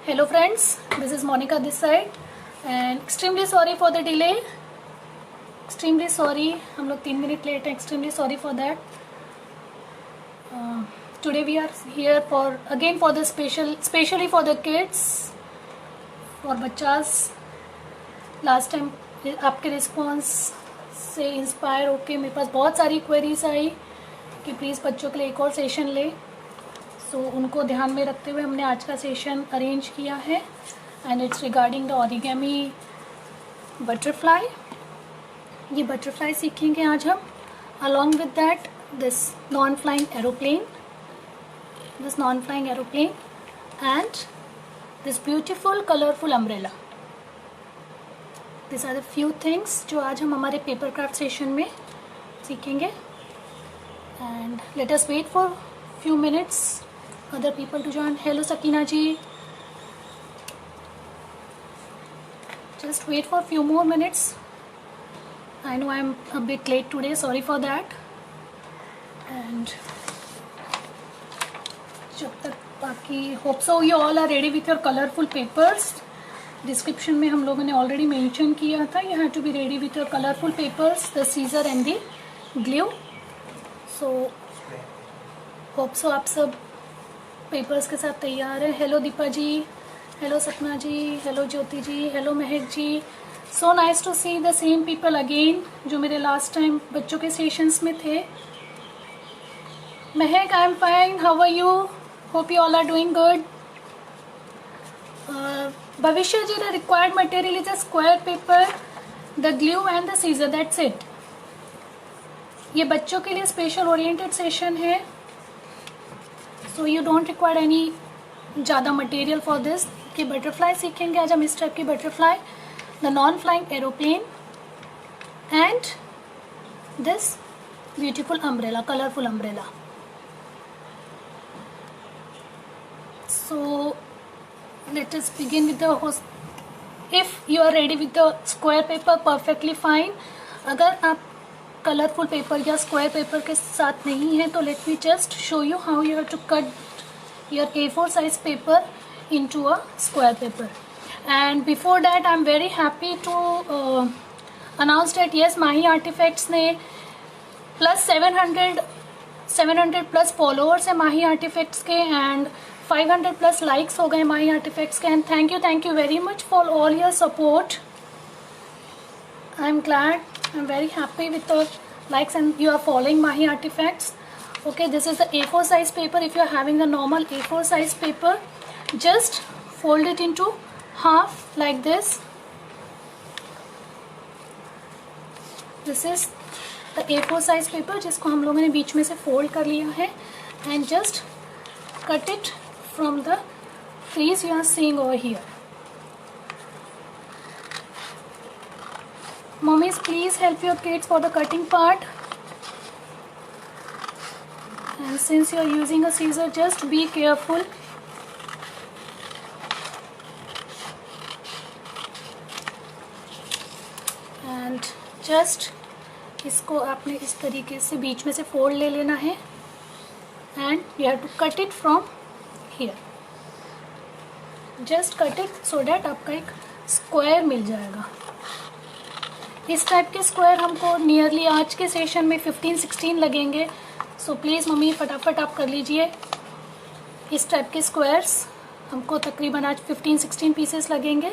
Hello friends, this is Monica this side and extremely sorry for the delay. Extremely sorry, हम लोग 3 minute late हैं. Extremely sorry for that. Today we are here for again for the specially for the kids, for बच्चास. Last time आपके response से inspire होके मेरे पास बहुत सारी queries आई कि प्लीज़ बच्चों के लिए एक और सेशन ले. सो उनको ध्यान में रखते हुए हमने आज का सेशन अरेंज किया है and it's regarding the origami butterfly. ये बटरफ्लाई सीखेंगे आज हम. Along with that this non flying aeroplane and this beautiful colourful umbrella. This are the few things जो आज हम हमारे पेपर क्राफ्ट सेशन में सीखेंगे. And let us wait for few minutes other people to join. Hello Sakina ji, just wait for few more minutes. I know I'm a bit late today, sorry for that. And जब तक बाकी hope so you all are ready with your colorful papers. Description में हम लोगों ने already mention किया था, you have to be ready with your colorful papers, the scissor and the glue. So hope so आप सब पेपर्स के साथ तैयार हैं. हेलो दीपा जी, हेलो सपना जी, hello Jyoti ji, hello Mahak ji. So nice to see the same people again जो मेरे लास्ट टाइम बच्चों के सेशंस में थे. Mahak, I am fine, how are you? Hope you all are doing good. Bhavishya ji, the required material is a square paper, the glue and the scissor, that's it. ये बच्चों के लिए स्पेशल ओरिएंटेड सेशन है. So you don't require any ज़्यादा material for this. कि butterfly सीखेंगे आज हम, इस टाइप की butterfly, the non flying aeroplane and this beautiful umbrella, colourful umbrella. So let us begin with the host. If you are ready with the square paper, perfectly fine. अगर आप colourful paper या square paper के साथ नहीं है तो let me just show you how you have to cut your A4 size paper into a square paper. And before that I am very happy to announce that yes, Mahi artifacts ने plus 700 plus followers है Mahi artifacts के and 500 plus likes हो गए माही artifacts के. And thank you very much for all your support. I am glad, I'm very happy with the likes and you are following Mahi Artifacts. Okay, this is the A4 size paper. If you are having the normal A4 size paper, just fold it into half like this. This is the A4 size paper जिसको हम लोगों ने बीच में से fold कर लिया है and just cut it from the crease you are seeing over here. Mummies, please help your kids for the cutting part. And since you are using a scissor, just be careful. And just इसको आपने इस तरीके से बीच में से fold ले लेना है and you have to cut it from here. Just cut it so that आपका एक स्क्वायर मिल जाएगा. इस टाइप के स्क्वायर हमको नियरली आज के सेशन में 15-16 लगेंगे. सो प्लीज़ मम्मी फटाफट आप कर लीजिए. इस टाइप के स्क्वायर्स हमको तकरीबन आज 15-16 पीसेस लगेंगे.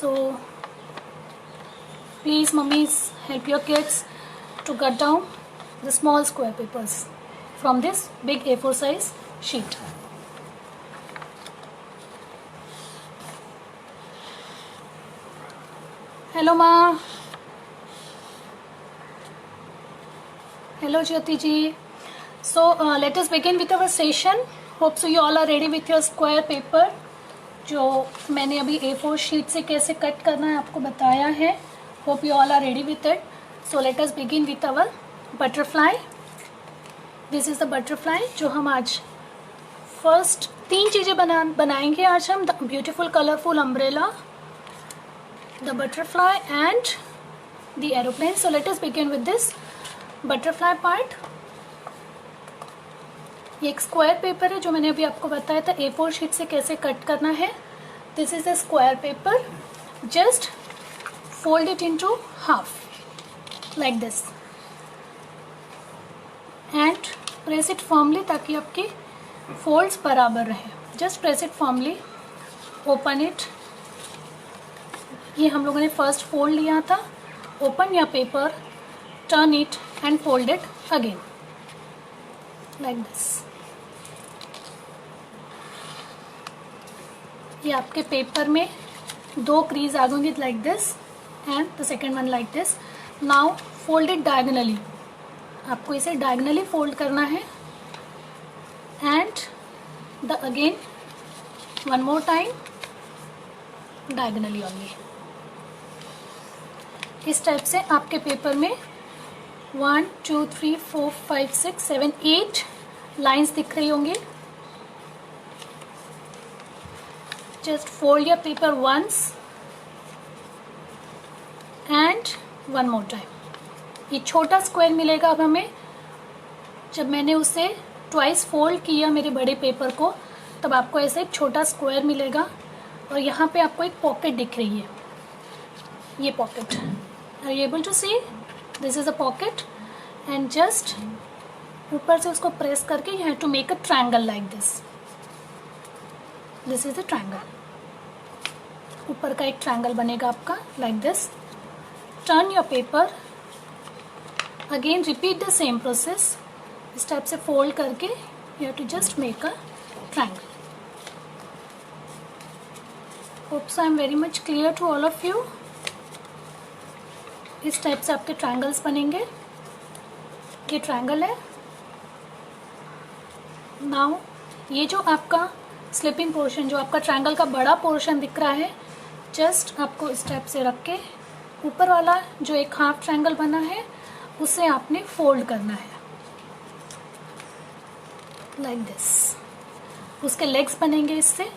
So please mummies help your kids to cut down the small square papers from this big A4 size sheet. Hello माँ, hello Jyoti ji. So let us begin with our session. Hope so you all are ready with your square paper. जो मैंने अभी A4 sheet से कैसे cut करना है आपको बताया है. Hope you all are ready with it. So let us begin with our butterfly. This is the butterfly जो हम आज फर्स्ट 3 चीज़ें बनाएंगे आज हम. The beautiful colourful umbrella, the butterfly and the aeroplane. So let us begin with this butterfly part. ये एक square paper है जो मैंने अभी आपको बताया था A4 शीट से कैसे कट करना है. This is a square paper. Just fold it into half like this and press it firmly ताकि आपकी फोल्ड्स बराबर रहे. Just press it firmly. Open it. ये हम लोगों ने फर्स्ट फोल्ड लिया था. Open your paper, turn it and fold it again like this. ये आपके पेपर में 2 क्रीज आ गएंगे like this and the second one like this. Now fold it diagonally. आपको इसे डायगनली फोल्ड करना है and the again one more time diagonally only. इस टाइप से आपके पेपर में 1 2 3 4 5 6 7 8 लाइन्स दिख रही होंगी. Just fold your paper once and one more time. ये छोटा स्क्वायर मिलेगा अब हमें. जब मैंने उसे ट्वाइस फोल्ड किया मेरे बड़े पेपर को तब आपको ऐसे एक छोटा स्क्वायर मिलेगा और यहाँ पे आपको एक पॉकेट दिख रही है. ये pocket, are you able to see? This is a pocket and just ऊपर से उसको प्रेस करके you have to make a triangle like this. This is a triangle. ऊपर का एक ट्रायंगल बनेगा आपका like this. Turn your paper. Again repeat the same process. इस टाइप से फोल्ड करके you have to just make a triangle. Hope so I am very much clear to all of you. इस type से आपके triangles बनेंगे. ये triangle है. Now ये जो आपका स्लिपिंग पोर्शन, जो आपका ट्रायंगल का बड़ा पोर्शन दिख रहा है, जस्ट आपको इस टाइप से रख के ऊपर वाला जो एक हाफ ट्रायंगल बना है उसे आपने फोल्ड करना है लाइक दिस. उसके लेग्स बनेंगे इससे.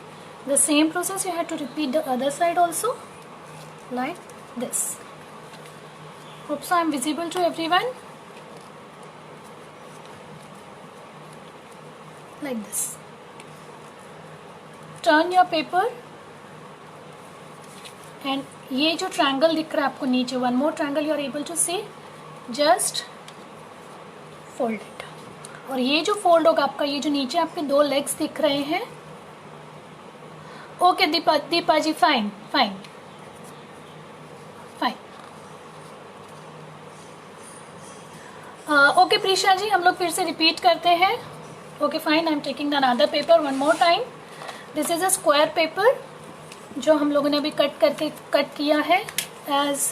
The same process you have to repeat the other side also like this. Hope so I am visible to everyone like this. Turn your paper and ये जो ट्रायंगल दिख रहा है आपको नीचे, one more triangle you are able to see. Just fold it. और ये जो फोल्ड होगा आपका, ये जो नीचे आपके 2 लेग्स दिख रहे हैं. Okay Deepa ji, fine fine fine. Okay Prisha ji, हम लोग फिर से रिपीट करते हैं. Okay fine. I am taking another paper one more time. This is a square paper जो हम लोगों ने अभी कट किया है. एज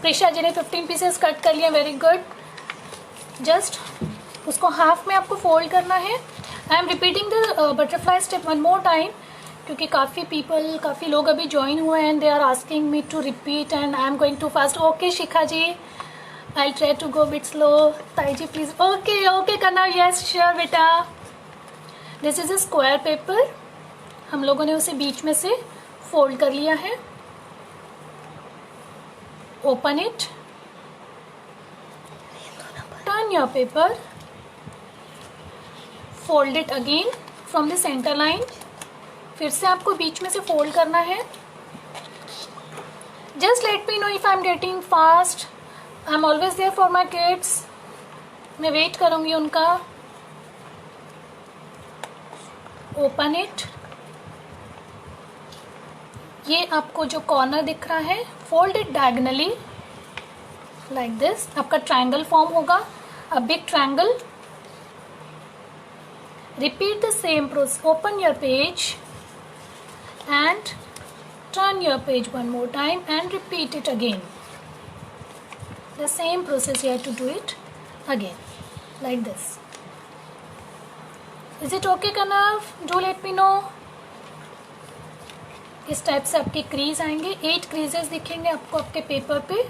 प्रीशा जी ने 15 पीसेस कट कर लिया. Very good. जस्ट उसको हाफ में आपको फोल्ड करना है. I am repeating the butterfly step one more time क्योंकि काफ़ी लोग अभी ज्वाइन हुए हैं and they are asking me to repeat and I am going too fast. Okay Shikha ji, I try to go bit slow. ताई जी प्लीज. ओके ओके करना. Yes sure बेटा. This is a square paper. हम लोगों ने उसे बीच में से फोल्ड कर लिया है. Open it. Turn your paper. Fold it again from the centre line. फिर से आपको बीच में से फोल्ड करना है. Just let me know if I am getting fast. I am always there for my kids. मैं वेट करूंगी उनका. Open it. ये आपको जो कॉर्नर दिख रहा है, fold it diagonally like this. आपका ट्रायंगल फॉर्म होगा, a big triangle. Repeat the same process. Open your page and turn your page one more time and repeat it again. The same process you have to do it again like this. Is it okay Kanav? Do let me know. इस type से आपके crease आएंगे. 8 creases दिखेंगे आपको आपके paper पे.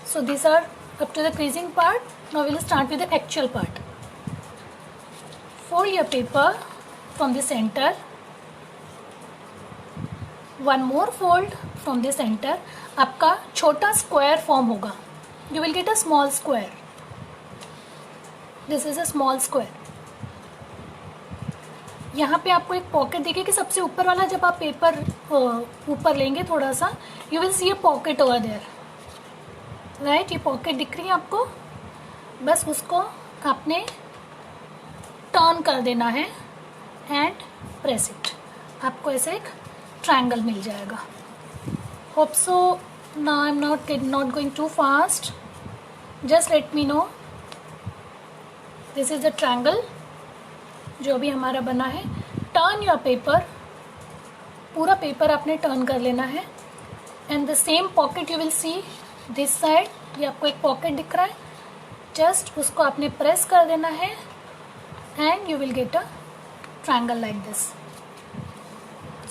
So these are up to the creasing part. Now we will start with the actual part. Fold your paper from the center. One more fold from the center. आपका छोटा square form होगा. You will get a small square. This is a small square. यहाँ पे आपको एक pocket दिखेगी, सबसे ऊपर वाला जब आप पेपर ऊपर लेंगे थोड़ा सा, you will see a pocket over there, right. ये पॉकेट दिख रही है आपको, बस उसको आपने टर्न कर देना है एंड प्रेस इट, आपको ऐसे एक ट्रायंगल मिल जाएगा। Hope so now I am not going too fast, just let me know. This is the triangle जो भी हमारा बना है। टर्न योर पेपर, पूरा पेपर आपने टर्न कर लेना है and the same pocket you will see this side, ये आपको एक पॉकेट दिख रहा है, जस्ट उसको आपने प्रेस कर देना है and you will get a triangle like this.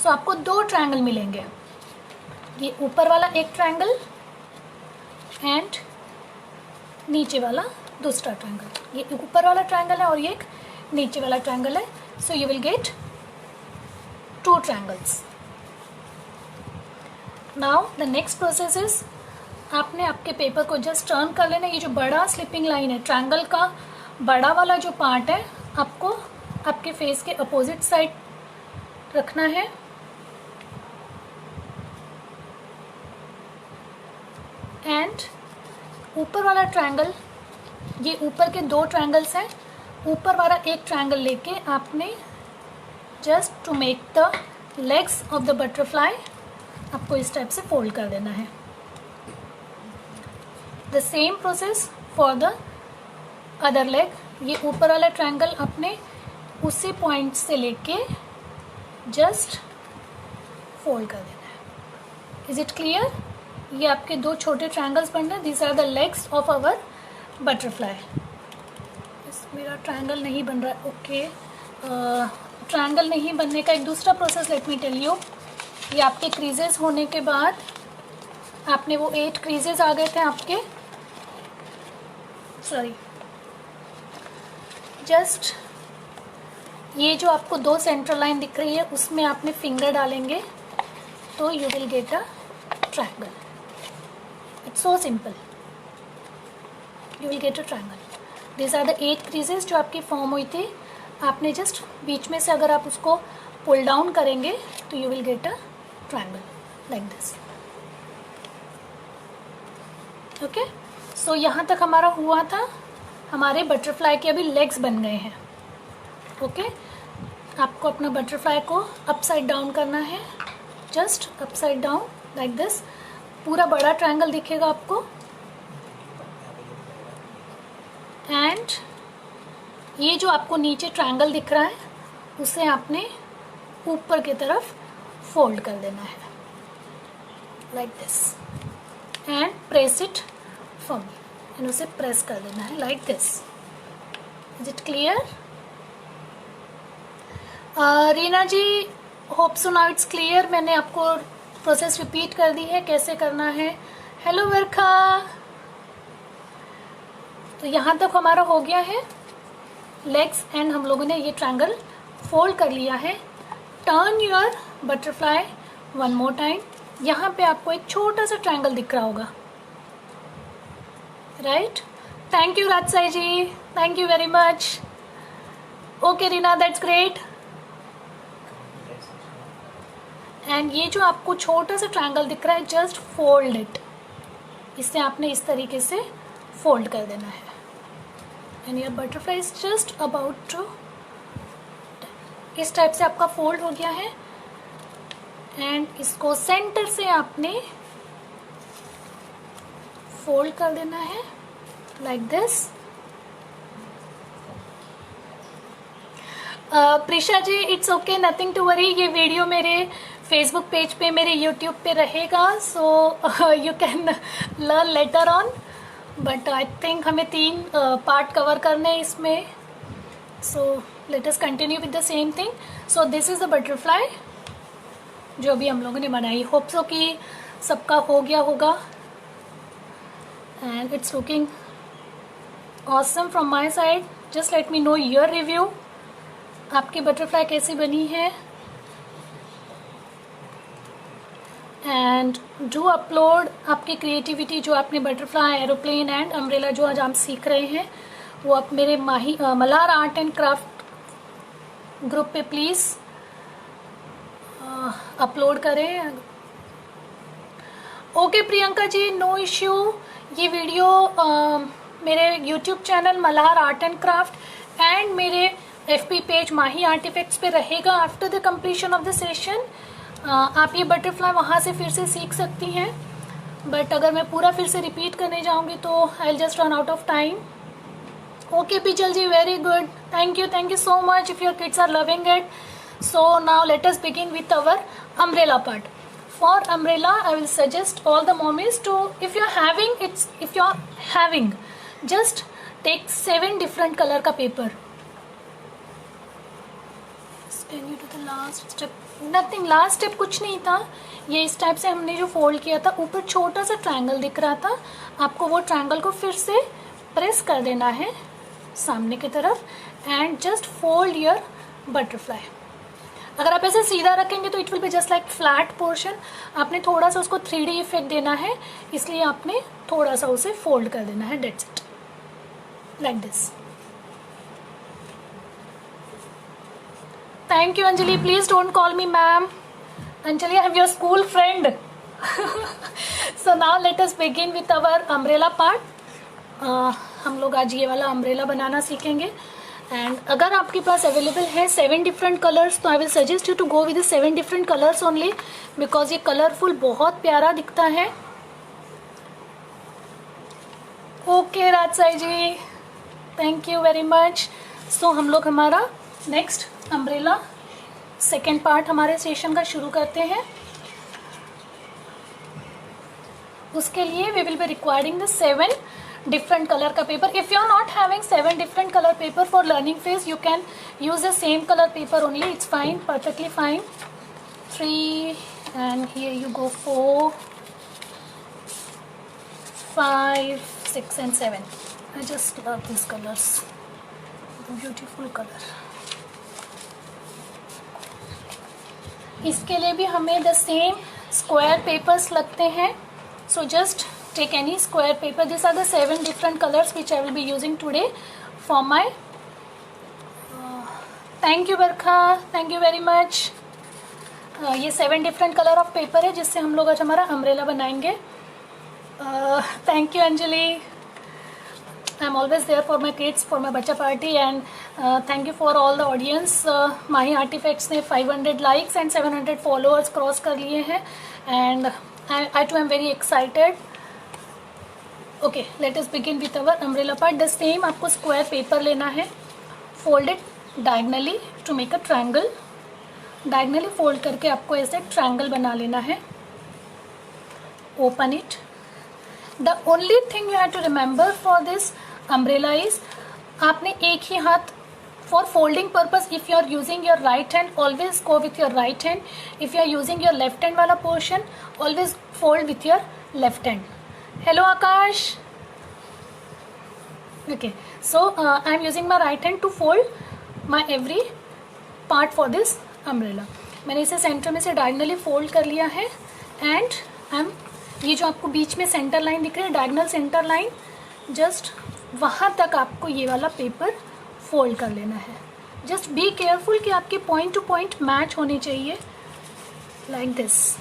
So आपको दो ट्रायंगल मिलेंगे, ये ऊपर वाला एक ट्रायंगल एंड नीचे वाला दूसरा ट्रायंगल। ये ऊपर वाला ट्रायंगल है और ये एक नीचे वाला ट्रायंगल है। So you will gate 2 triangles. Now the next process is, आपने आपके पेपर को जस्ट टर्न कर लेना। ये जो बड़ा स्लिपिंग लाइन है, ट्रायंगल का बड़ा वाला जो पार्ट है, आपको आपके फेस के अपोजिट साइड रखना है एंड ऊपर वाला ट्रायंगल, ये ऊपर के 2 ट्रायंगल्स हैं, ऊपर वाला एक ट्रायंगल लेके आपने just to make the legs of the butterfly आपको इस टाइप से फोल्ड कर देना है। The same process for the other leg. ये ऊपर वाला ट्रायंगल अपने उसी पॉइंट से लेके जस्ट फोल्ड कर देना है। Is it clear? ये आपके 2 छोटे ट्रायंगल्स बन रहे हैं, these are the legs of our butterfly. मेरा ट्रायंगल नहीं बन रहा है, ओके। ट्रायंगल नहीं बनने का एक दूसरा process let me tell you. ये आपके क्रीजेस होने के बाद, आपने वो 8 क्रीजेस आ गए थे आपके, सॉरी, जस्ट ये जो आपको 2 सेंट्रल लाइन दिख रही है उसमें आपने फिंगर डालेंगे तो you will get a triangle. It's so simple, you will get a triangle. This are the 8 creases जो आपकी फॉर्म हुई थी। आपने जस्ट बीच में से अगर आप उसको पुल डाउन करेंगे तो you will get a triangle like this. Okay, so यहाँ तक हमारा हुआ था। हमारे बटरफ्लाई के अभी लेग्स बन गए हैं। ओके, आपको अपना बटरफ्लाई को अपसाइड डाउन करना है, just upside down like this. पूरा बड़ा ट्रायंगल दिखेगा आपको एंड ये जो आपको नीचे ट्रायंगल दिख रहा है उसे आपने ऊपर की तरफ फोल्ड कर देना है like this and press it firmly, and उसे प्रेस कर देना है like this. Is it clear? Reena ji, hope so now it's clear. मैंने आपको प्रोसेस रिपीट कर दी है कैसे करना है। हेलो वर्खा। तो यहाँ तक हमारा हो गया है लेग्स एंड हम लोगों ने ये ट्रायंगल फोल्ड कर लिया है। Turn your butterfly one more time. यहाँ पे आपको एक छोटा सा ट्रायंगल दिख रहा होगा, right? Thank you Rajsai ji, thank you very much. Okay Reena, that's great. And ये जो आपको छोटा सा ट्रायंगल दिख रहा है, जस्ट फोल्ड इट। इसे आपने इस तरीके से फोल्ड कर देना है and your butterfly is just about to, इस टाइप से आपका फोल्ड हो गया है एंड इसको सेंटर से आपने फोल्ड कर देना है like this. Prisha ji, it's okay, nothing to worry. ये वीडियो मेरे फेसबुक पेज पे, मेरे यूट्यूब पे रहेगा, so you can learn later on. But I think हमें 3 पार्ट कवर करने हैं इसमें, so let us continue with the same thing. So this is the butterfly जो भी हम लोगों ने बनाई। होप सो कि सबका हो गया होगा and it's looking awesome from my side. Just let me know your review, आपकी बटरफ्लाई कैसी बनी है एंड डू अपलोड आपकी क्रिएटिविटी, जो आपने बटरफ्लाई, एरोप्लेन एंड अम्ब्रेला जो आज हम सीख रहे हैं वो आप मेरे Malhar art and craft group पे प्लीज़ अपलोड करें। Okay Priyanka ji, no issue. ये वीडियो मेरे YouTube channel Malhar art and craft and मेरे FB पेज माही आर्टिफैक्ट्स पे रहेगा after the completion of the session. आप ये बटरफ्लाई वहाँ से फिर से सीख सकती हैं, बट अगर मैं पूरा फिर से रिपीट करने जाऊँगी तो I will just run out of time. Okay Pichal ji, very good, thank you so much if your kids are loving it. So now let us begin with our umbrella part. For umbrella I will suggest all the mommies to, if you are having just take 7 different color का paper. Can you do the last step? Nothing, last step कुछ नहीं था। ये इस type से हमने जो fold किया था, ऊपर छोटा सा ट्रायंगल दिख रहा था, आपको वो ट्रायंगल को फिर से प्रेस कर देना है सामने की तरफ and just fold your butterfly. अगर आप ऐसे सीधा रखेंगे तो it will be just like flat portion. आपने थोड़ा सा उसको 3D इफेक्ट देना है, इसलिए आपने थोड़ा सा उसे फोल्ड कर देना है, that's it, like this. Thank you Anjali, please don't call me ma'am. Anjali, I am your school friend. So now let us begin with our umbrella part. हम लोग आज ये वाला अम्ब्रेला बनाना सीखेंगे एंड अगर आपके पास अवेलेबल है 7 डिफरेंट कलर्स तो I will suggest you to go with 7 different colours only, because ये कलरफुल बहुत प्यारा दिखता है। Okay Rajsai ji, thank you very much. So हम लोग हमारा नेक्स्ट अम्ब्रेला सेकेंड पार्ट हमारे सेशन का शुरू करते हैं। उसके लिए we will be requiring the 7 different color का paper. If you are not having 7 different color paper for learning phase, you can use the same color paper only. It's fine, perfectly fine. 3 and here you go 4, 5, 6 and 7. I just love these colors. Beautiful color. इसके लिए भी हमें the same square papers लगते हैं. So just take any square paper. These are the 7 different colors which I will be using today for my thank you Barkha, thank you very much. ये 7 different color of paper है जिससे हम लोग आज हमारा umbrella बनाएंगे। Thank you Anjali. I'm always there for my kids, for my बच्चा party and thank you for all the audience. Mahi artifacts ने 500 likes and 700 followers क्रॉस कर लिए हैं and I too am very excited. Okay, let us begin with our umbrella part. The same आपको square paper लेना है, fold it diagonally to make a triangle. Diagonally fold करके आपको ऐसे triangle बना लेना है। Open it. The only thing you have to remember for this umbrella is आपने एक ही हाथ for folding purpose, if you are using your right hand always go with your right hand. If you are using your left hand वाला portion always fold with your left hand. Hello Akash. Okay, so I am using my right hand to fold my every part for this umbrella. मैंने इसे centre में से diagonally fold कर लिया है and ये जो आपको बीच में सेंटर लाइन दिख रही है, डायगनल सेंटर लाइन, जस्ट वहाँ तक आपको ये वाला पेपर फोल्ड कर लेना है। जस्ट बी केयरफुल कि आपके पॉइंट टू पॉइंट मैच होने चाहिए, like this.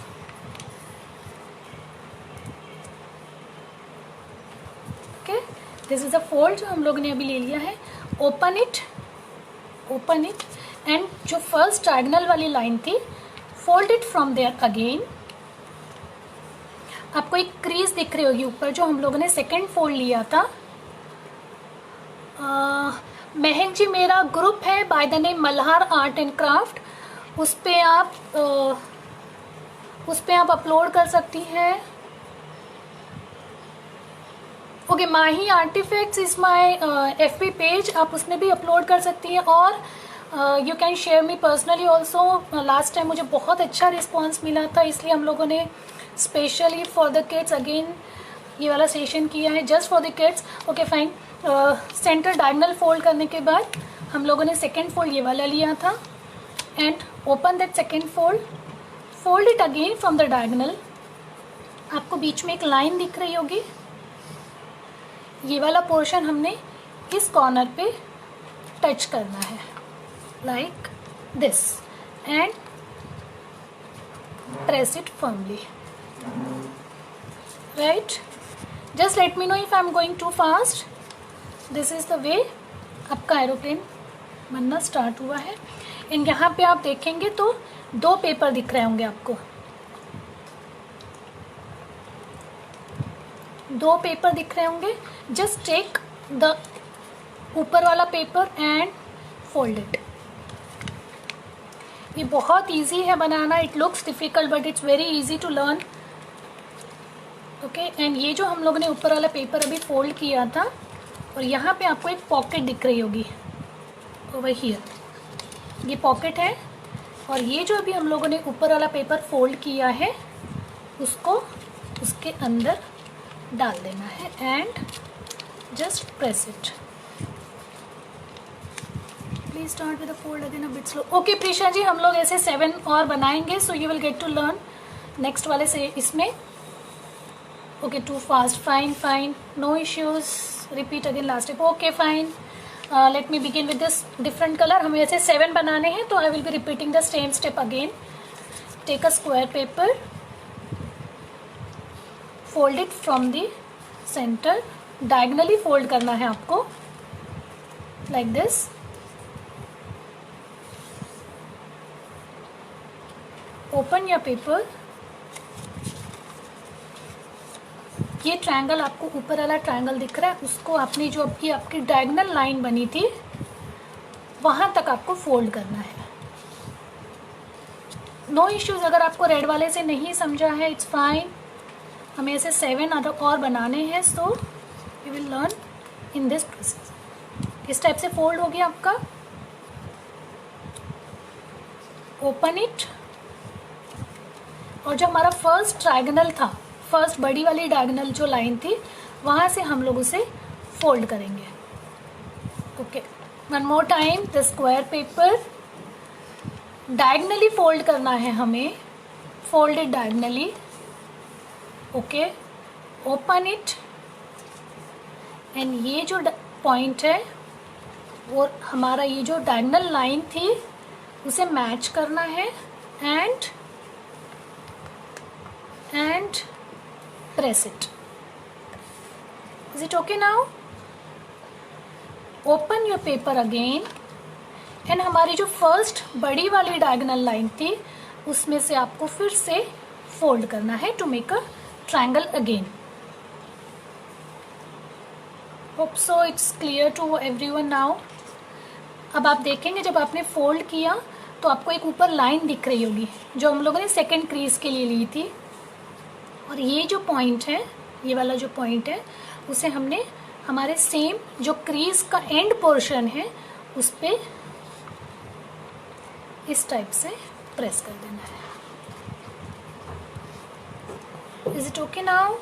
This is a fold जो हम लोग ने अभी ले लिया है। ओपन इट एंड जो फर्स्ट डायगोनल वाली लाइन थी fold it from there again. आपको एक क्रीज दिख रही होगी ऊपर जो हम लोगों ने सेकेंड फोल्ड लिया था। महक जी, मेरा ग्रुप है by the name Malhar art and craft, उस पे आप अपलोड कर सकती हैं। Okay, Mahi artifacts is my FB page, आप उसमें भी अपलोड कर सकती हैं और you can share me personally also. Last time मुझे बहुत अच्छा रिस्पॉन्स मिला था, इसलिए हम लोगों ने specially for the kids again ये वाला सेशन किया है, just for the kids. Okay fine. Centre diagonal fold करने के बाद हम लोगों ने सेकेंड फोल्ड ये वाला लिया था and open that second fold it again from the diagonal. आपको बीच में एक लाइन दिख रही होगी, ये वाला पोर्शन हमने इस कॉर्नर पे टच करना है like this and press it firmly, right. Just let me know if I am going too fast. This is the way आपका एरोप्लेन बनना स्टार्ट हुआ है। एंड यहाँ पे आप देखेंगे तो 2 पेपर दिख रहे होंगे आपको, 2 पेपर दिख रहे होंगे। जस्ट टेक द ऊपर वाला पेपर एंड फोल्ड इट। ये बहुत इजी है बनाना। It looks difficult but it's very easy to learn, okay. And ये जो हम लोगों ने ऊपर वाला पेपर अभी फोल्ड किया था, और यहाँ पे आपको एक पॉकेट दिख रही होगी ओवर हियर, ये पॉकेट है। और ये जो अभी हम लोगों ने ऊपर वाला पेपर फोल्ड किया है उसको उसके अंदर डाल देना है and just press it. Please start with the fold again a bit slow. Okay Prisha ji, हम लोग ऐसे 7 और बनाएंगे, so you will get to learn next वाले से इसमें। Okay, too fast, fine fine, no issues, repeat again last step. Okay fine, let me begin with this different colour. हमें ऐसे 7 बनाने हैं, तो I will be repeating the same step again. Take a square paper, fold it from the centre, diagonally fold करना है आपको like this. Open your paper. ये triangle आपको ऊपर वाला ट्रायंगल दिख रहा है, उसको आपने जो आपकी डायगोनल लाइन बनी थी वहां तक आपको फोल्ड करना है। नो इश्यूज, अगर आपको रेड वाले से नहीं समझा है इट्स फाइन। हमें ऐसे 7 और बनाने हैं, सो you will learn in this process. इस टाइप से फोल्ड हो गया आपका। ओपन इट, और जो हमारा फर्स्ट ट्रायगोनल था, फर्स्ट बड़ी वाली डायगोनल जो लाइन थी, वहां से हम लोग उसे फोल्ड करेंगे। Okay, one more time, the square paper diagonally fold करना है हमें, fold it diagonally. Okay, open it, and ये जो पॉइंट है वो हमारा ये जो डायगोनल लाइन थी उसे मैच करना है and press it. Is it okay now? Open your paper again and हमारी जो फर्स्ट बड़ी वाली डायगोनल लाइन थी उसमें से आपको फिर से फोल्ड करना है to make a triangle again. Hope so it's clear to everyone now. अब आप देखेंगे जब आपने फोल्ड किया तो आपको एक ऊपर लाइन दिख रही होगी जो हम लोगों ने सेकेंड क्रीज के लिए ली थी, और ये जो पॉइंट है, ये वाला जो पॉइंट है, उसे हमने हमारे सेम जो क्रीज का एंड पोर्शन है उस पे इस टाइप से प्रेस कर देना है। Is it okay now?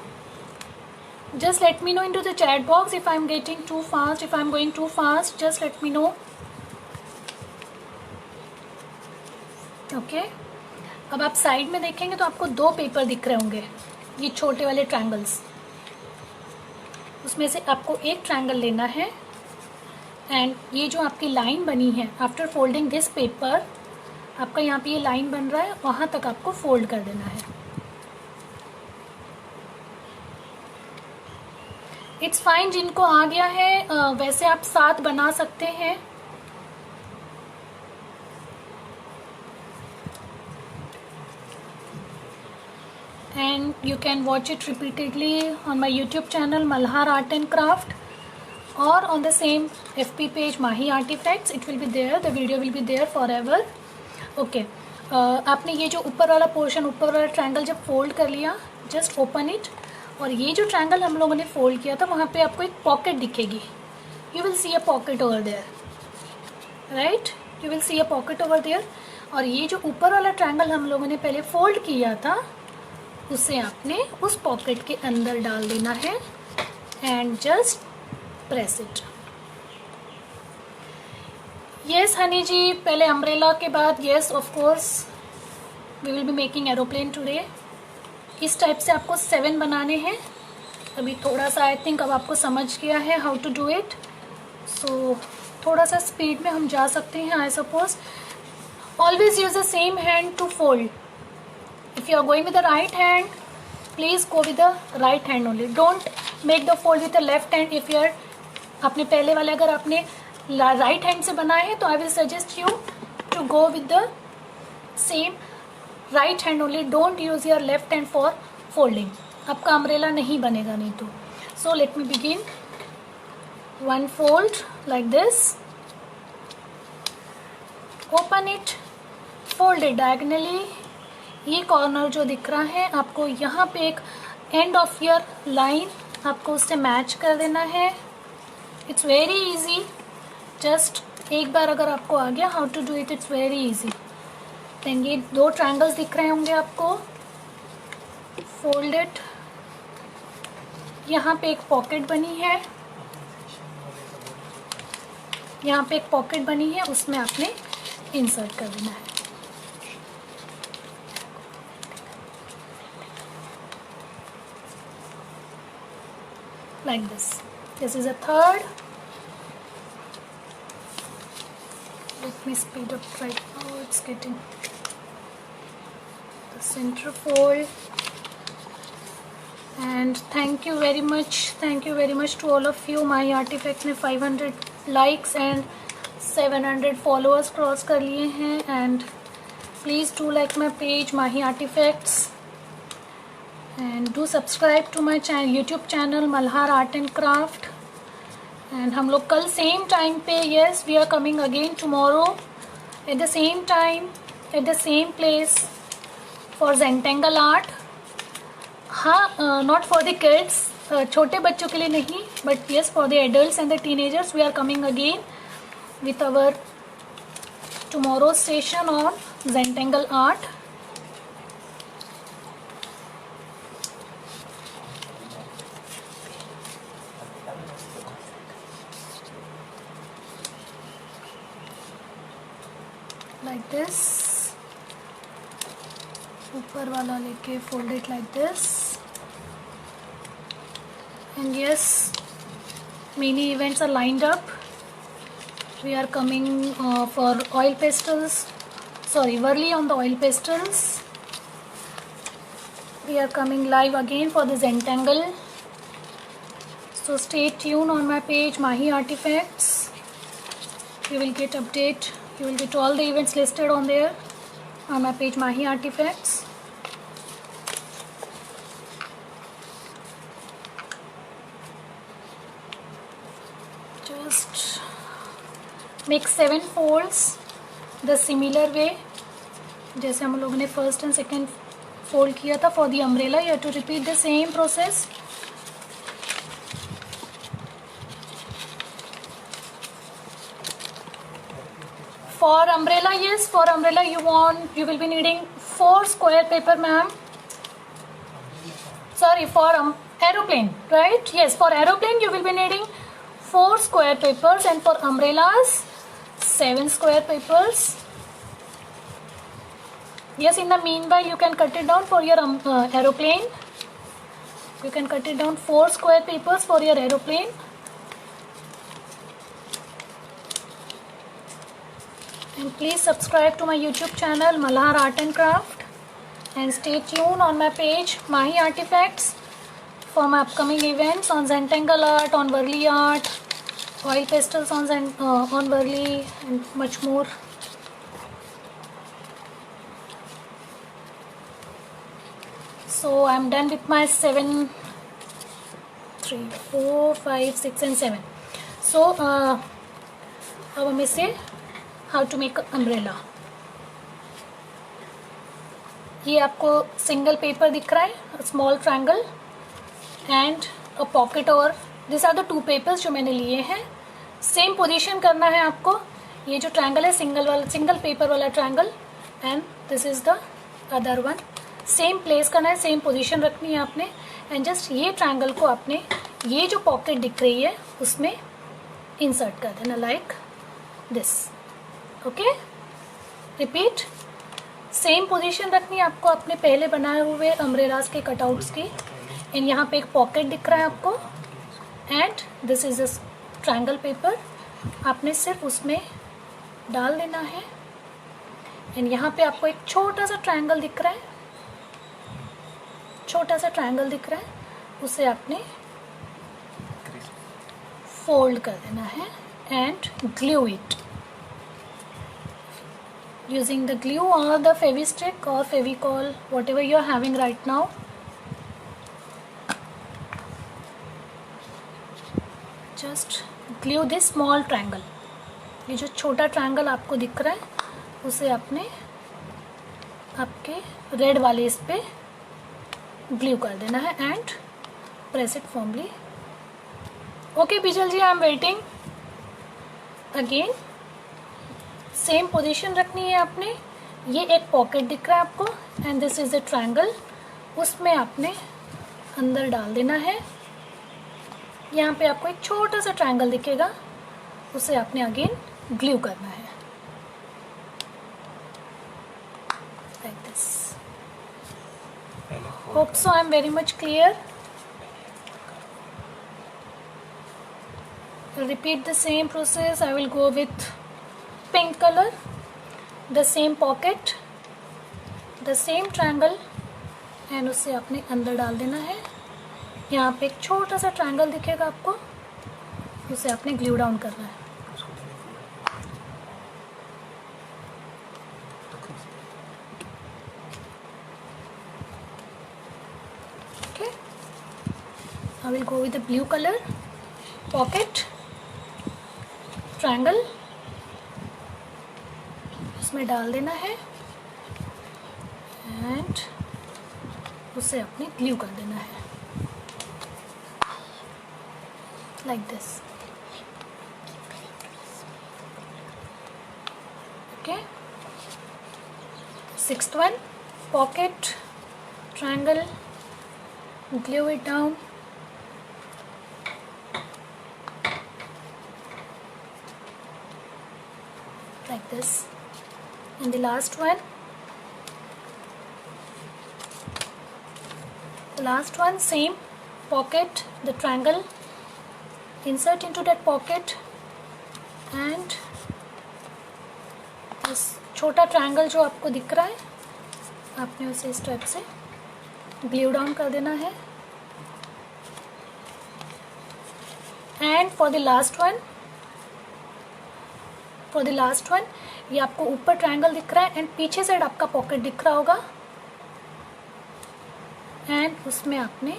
Just let me know into the chat box if I am getting too fast, if I am going too fast, just let me know. Okay, अब आप side में देखेंगे तो आपको 2 paper दिख रहे होंगे, ये छोटे वाले ट्रायंगल्स। उसमें से आपको एक ट्रायंगल लेना है एंड ये जो आपकी लाइन बनी है आफ्टर फोल्डिंग दिस पेपर, आपका यहाँ पे ये लाइन बन रहा है, वहाँ तक आपको फोल्ड कर देना है। इट्स फाइन, जिनको आ गया है वैसे आप 7 बना सकते हैं। And you can watch it repeatedly on my YouTube channel Malhar Art and Craft, or on the same FB page Mahi Artifacts. It will be there, the video will be there forever. Okay, आपने ये जो ऊपर वाला portion, ऊपर वाला triangle जब fold कर लिया, जस्ट ओपन इट, और ये जो ट्रायंगल हम लोगों ने फोल्ड किया था वहाँ पे आपको एक पॉकेट दिखेगी। You will see a pocket over there, right, you will see a pocket over there. और ये जो ऊपर वाला ट्रायंगल हम लोगों ने पहले फोल्ड किया था उसे आपने उस पॉकेट के अंदर डाल देना है and just press it. Yes Honey ji, पहले अम्ब्रेला के बाद yes of course we will be making aeroplane today. इस टाइप से आपको 7 बनाने हैं। अभी थोड़ा सा आई थिंक अब आपको समझ गया है हाउ टू डू इट। सो थोड़ा सा स्पीड में हम जा सकते हैं. I suppose always use the same hand to fold. If you are going with the right hand, please go with the right hand only. Don't make the fold with the left hand. If you are अपने पहले वाले अगर आपने right hand से बनाए हैं तो I will suggest you to go with the same right hand only. Don't use your left hand for folding. आपका umbrella नहीं बनेगा नहीं तो. So let me begin. One fold like this. Open it. Fold it diagonally. ये corner जो दिख रहा है आपको यहाँ पे एक एंड ऑफ ईयर लाइन आपको उससे मैच कर देना है. It's very easy. जस्ट एक बार अगर आपको आ गया how to do it, it's very easy. Then ये 2 ट्रायंगल्स दिख रहे होंगे आपको. Fold it. यहाँ पे एक पॉकेट बनी है, यहाँ पे एक पॉकेट बनी है, उसमें आपने इंसर्ट कर देना है. Like this. This is a third. Let me speed up right now. It's getting the center fold. And thank you very much. Thank you very much to all of you. My artifacts ने 500 likes and 700 followers cross कर लिए हैं. And please do like my page Mahi Artifacts. And do subscribe to my channel, YouTube channel Malhar Art and Craft. And हम लोग कल same time पे, yes, we are coming again tomorrow at the same time at the same place for Zentangle art. हाँ, not for the kids, छोटे बच्चों के लिए नहीं, but yes for the adults and the teenagers. We are coming again with our tomorrow's session on Zentangle art. Like this. ऊपर वाला लेके fold it like this. And yes, many events are lined up. We are coming for oil pastels. Sorry, Worli on the oil pastels. We are coming live again for the Zentangle. So stay tuned on my page Mahi Artifacts. You will get update. You will get all the events listed on there on my page Mahi Artifacts. Just make 7 folds the similar way जैसे हम लोगों ने first and second fold किया था. For the umbrella you have to repeat the same process. For umbrella, yes, for umbrella you will be needing 4 square paper, ma'am. Sorry, for aeroplane, right? Yes, for aeroplane you will be needing 4 square papers, and for umbrellas 7 square papers. Yes, in the meanwhile you can cut it down for your aeroplane. You can cut it down 4 square papers for your aeroplane. And please subscribe to my YouTube channel Malhar Art and Craft, and stay tuned on my page Mahi Artifacts for my upcoming events on Zentangle art, on Worli art, oil pastels on Worli, and much more. So I'm done with my 7, 3, 4, 5, 6 and 7. So अब हम इसे how to make umbrella. ये आपको single paper दिख रहा है, small triangle and a pocket, और this are the 2 papers जो मैंने लिए हैं. सेम पोजीशन करना है आपको. ये जो ट्रायंगल है सिंगल पेपर वाला triangle, and this is the other one. Same place करना है, सेम पोजीशन रखनी है आपने. एंड जस्ट ये ट्रायंगल को आपने ये जो पॉकेट दिख रही है उसमें इंसर्ट कर देना like this. Okay, repeat. Same position रखनी है आपको अपने पहले बनाए हुए अम्ब्रेलास के कटआउट्स की. एंड यहाँ पे एक पॉकेट दिख रहा है आपको, and this is a triangle paper. आपने सिर्फ उसमें डाल देना है। एंड यहाँ पे आपको एक छोटा सा ट्रायंगल दिख रहा है, छोटा सा ट्रायंगल दिख रहा है, उसे आपने फोल्ड कर देना है and glue it using the glue or the Fevistick or Fevicol, whatever you are having right now. Just glue this small triangle. ये जो छोटा ट्रायंगल आपको दिख रहा है उसे आपने आपके रेड वाले इस पे ग्लू कर देना है and press it formally. Okay Bijal ji, I am waiting. Again same position रखनी है आपने। ये एक पॉकेट दिख रहा है आपको and this is a triangle, उसमें आपने अंदर डाल देना है। यहाँ पे आपको एक छोटा सा ट्रायंगल दिखेगा, उसे आपने अगेन ग्लू करना है like this. Hope so I am very much clear. Repeat the same process. I will go with pink color, the same pocket, the same triangle and उसे आपने अंदर डाल देना है। यहाँ पे एक छोटा सा ट्रायंगल दिखेगा आपको, उसे आपने ग्लू डाउन करना है। Okay, I will go with the blue color, pocket, triangle, उसमें डाल देना है एंड उसे अपने ग्लू कर देना है like this. Okay, sixth one, pocket, triangle, glue it down, like this. And the last one, same pocket, the triangle, insert into that pocket and इस छोटा ट्रायंगल जो आपको दिख रहा है आपने उसे इस टाइप से ग्लू डाउन कर देना है। And for the last one, ये आपको ऊपर ट्रायंगल दिख रहा है एंड पीछे साइड आपका पॉकेट दिख रहा होगा एंड उसमें आपने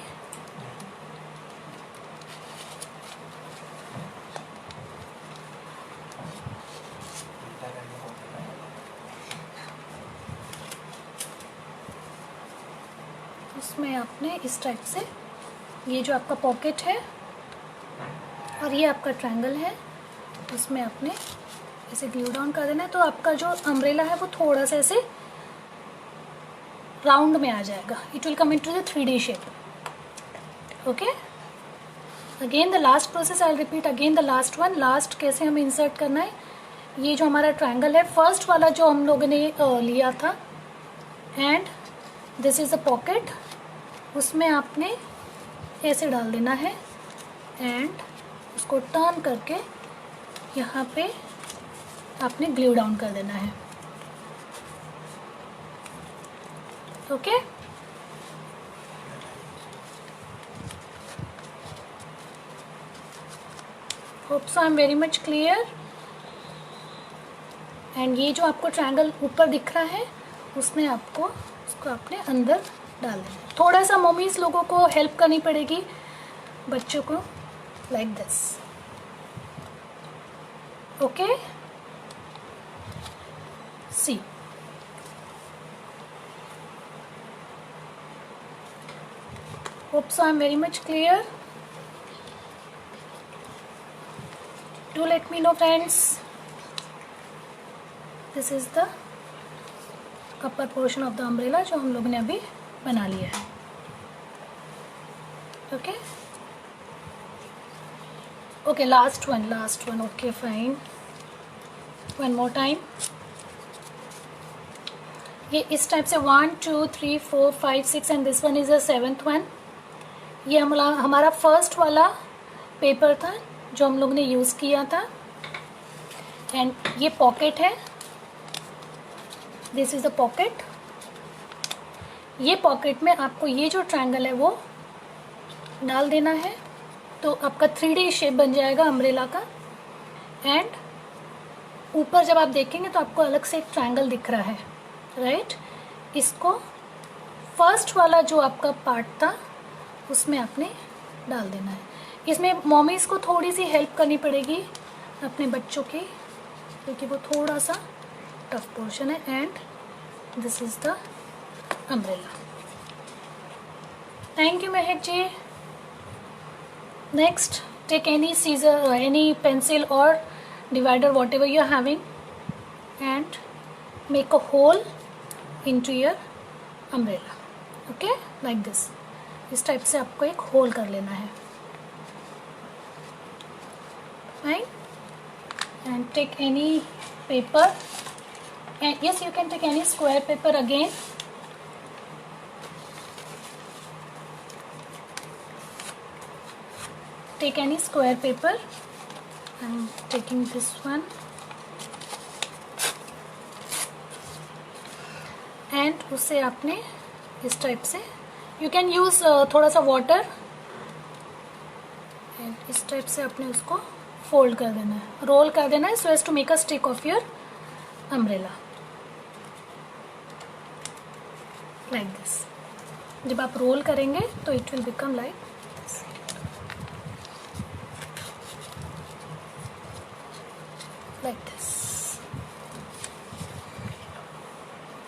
इस टाइप से ये जो आपका पॉकेट है और ये आपका ट्रायंगल है उसमें आपने ऐसे ग्लू डाउन कर देना है। तो आपका जो अम्ब्रेला है वो थोड़ा सा ऐसे राउंड में आ जाएगा। It will come into the 3D shape. Okay, again the last process, I will repeat again the last one. Last कैसे हमें इंसर्ट करना है, ये जो हमारा ट्रायंगल है फर्स्ट वाला जो हम लोगों ने लिया था and this is a pocket, उसमें आपने ऐसे डाल देना है एंड उसको टर्न करके यहाँ पे आपने ग्लू डाउन कर देना है। Okay, hope so I am very much clear. And ये जो आपको ट्रायंगल ऊपर दिख रहा है उसमें आपको उसको अपने अंदर डाल देना है। थोड़ा सा मम्मीज लोगों को हेल्प करनी पड़ेगी बच्चों को, like this. Okay, see hope so I'm very much clear. Do let me know friends. This is the upper portion of the umbrella जो हम लोगों ने अभी बना लिया है। Okay, okay, last one, okay, fine, one more time। ये इस टाइप से 1 2 3 4 5 6 and this one is a 7th one. ये हमारा फर्स्ट वाला पेपर था जो हम लोग ने यूज़ किया था एंड ये पॉकेट है, दिस इज़ द पॉकेट। ये पॉकेट में आपको ये जो ट्रायंगल है वो डाल देना है, तो आपका 3D शेप बन जाएगा अम्ब्रेला का। एंड ऊपर जब आप देखेंगे तो आपको अलग से एक ट्रायंगल दिख रहा है, राइट। इसको फर्स्ट वाला जो आपका पार्ट था उसमें आपने डाल देना है। इसमें मॉमीज़ को थोड़ी सी हेल्प करनी पड़ेगी अपने बच्चों की, क्योंकि वो थोड़ा सा टफ पोर्शन है। And this is the umbrella. Thank you Mahak ji. Next, take any scissor, any pencil और divider, whatever you are having, and make a hole into your umbrella, okay, like this। इस टाइप से आपको एक whole कर लेना है, fine। and take any paper, and yes, you can take any square paper again, take any square paper। I'm taking this one, and उसे आपने इस टाइप से, you can use थोड़ा सा water, and इस टाइप से आपने उसको fold कर देना है, roll कर देना है, so as to make a stick of your umbrella, like this। जब आप roll करेंगे तो it will become like this, like this।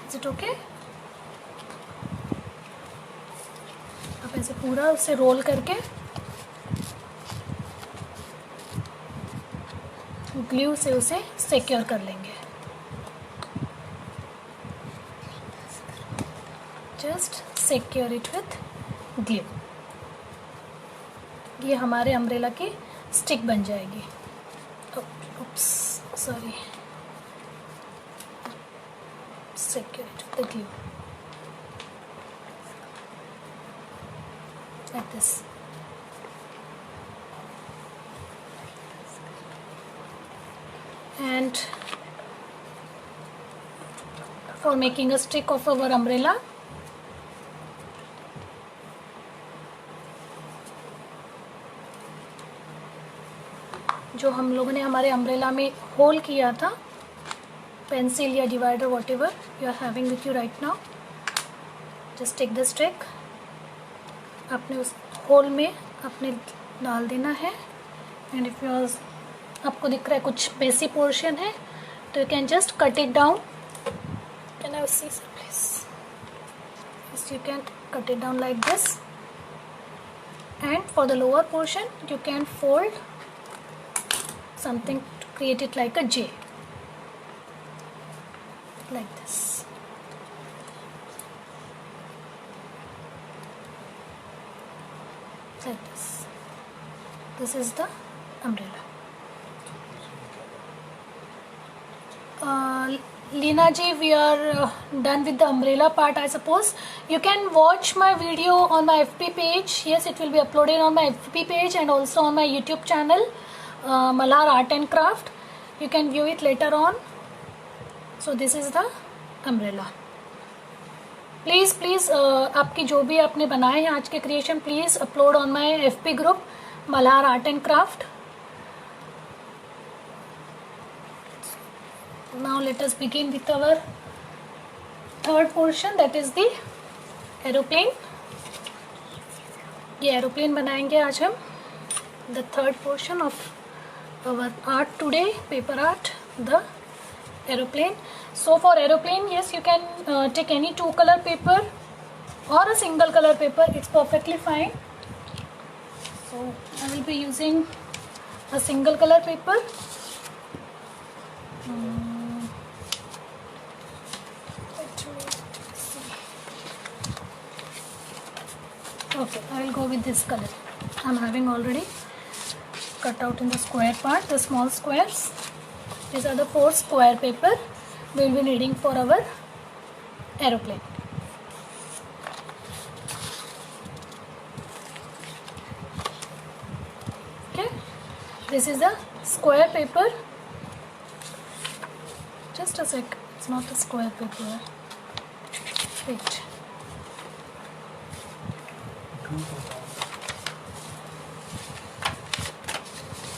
Is it okay? आप ऐसे पूरा उसे रोल करके ग्लू से उसे सिक्योर कर लेंगे। Just secure it with glue. ये हमारे अम्ब्रेला की स्टिक बन जाएगी। oops, sorry, secure it with the glue, like this। And for making a stick of our umbrella, जो हम लोगों ने हमारे अम्ब्रेला में होल किया था, पेंसिल या divider whatever you are having with you right now, just take the stick, आपने उस होल में अपने डाल देना है। एंड इफ यू आपको दिख रहा है कुछ बेसिक पोर्शन है, तो you can just cut it down. Can I see some please? Yes, you can cut it down like this. And for the lower portion you can fold something to create it like a J, like this, like this। This is the umbrella। Leena ji, we are done with the umbrella part, I suppose. You can watch my video on my FB page. Yes, it will be uploaded on my FB page and also on my YouTube channel, Malhar Art and Craft। You can view it later on। So this is the umbrella। Please आपकी जो भी आपने बनाए हैं आज के creation, please upload on my FB group Malhar art and craft. Now let us begin with our third portion, that is the aeroplane. ये aeroplane बनाएंगे आज हम, the third portion of our art today, paper art, the aeroplane। So for aeroplane, yes, you can take any 2 color paper or a single color paper, it's perfectly fine। So I will be using a single color paper। Let me see। Okay, I will go with this color। I'm having already cut out in the square part, the small squares। These are the 4 square paper we will be needing for our aeroplane। Okay, this is the square paper Just a sec. It's not a square paper. Wait.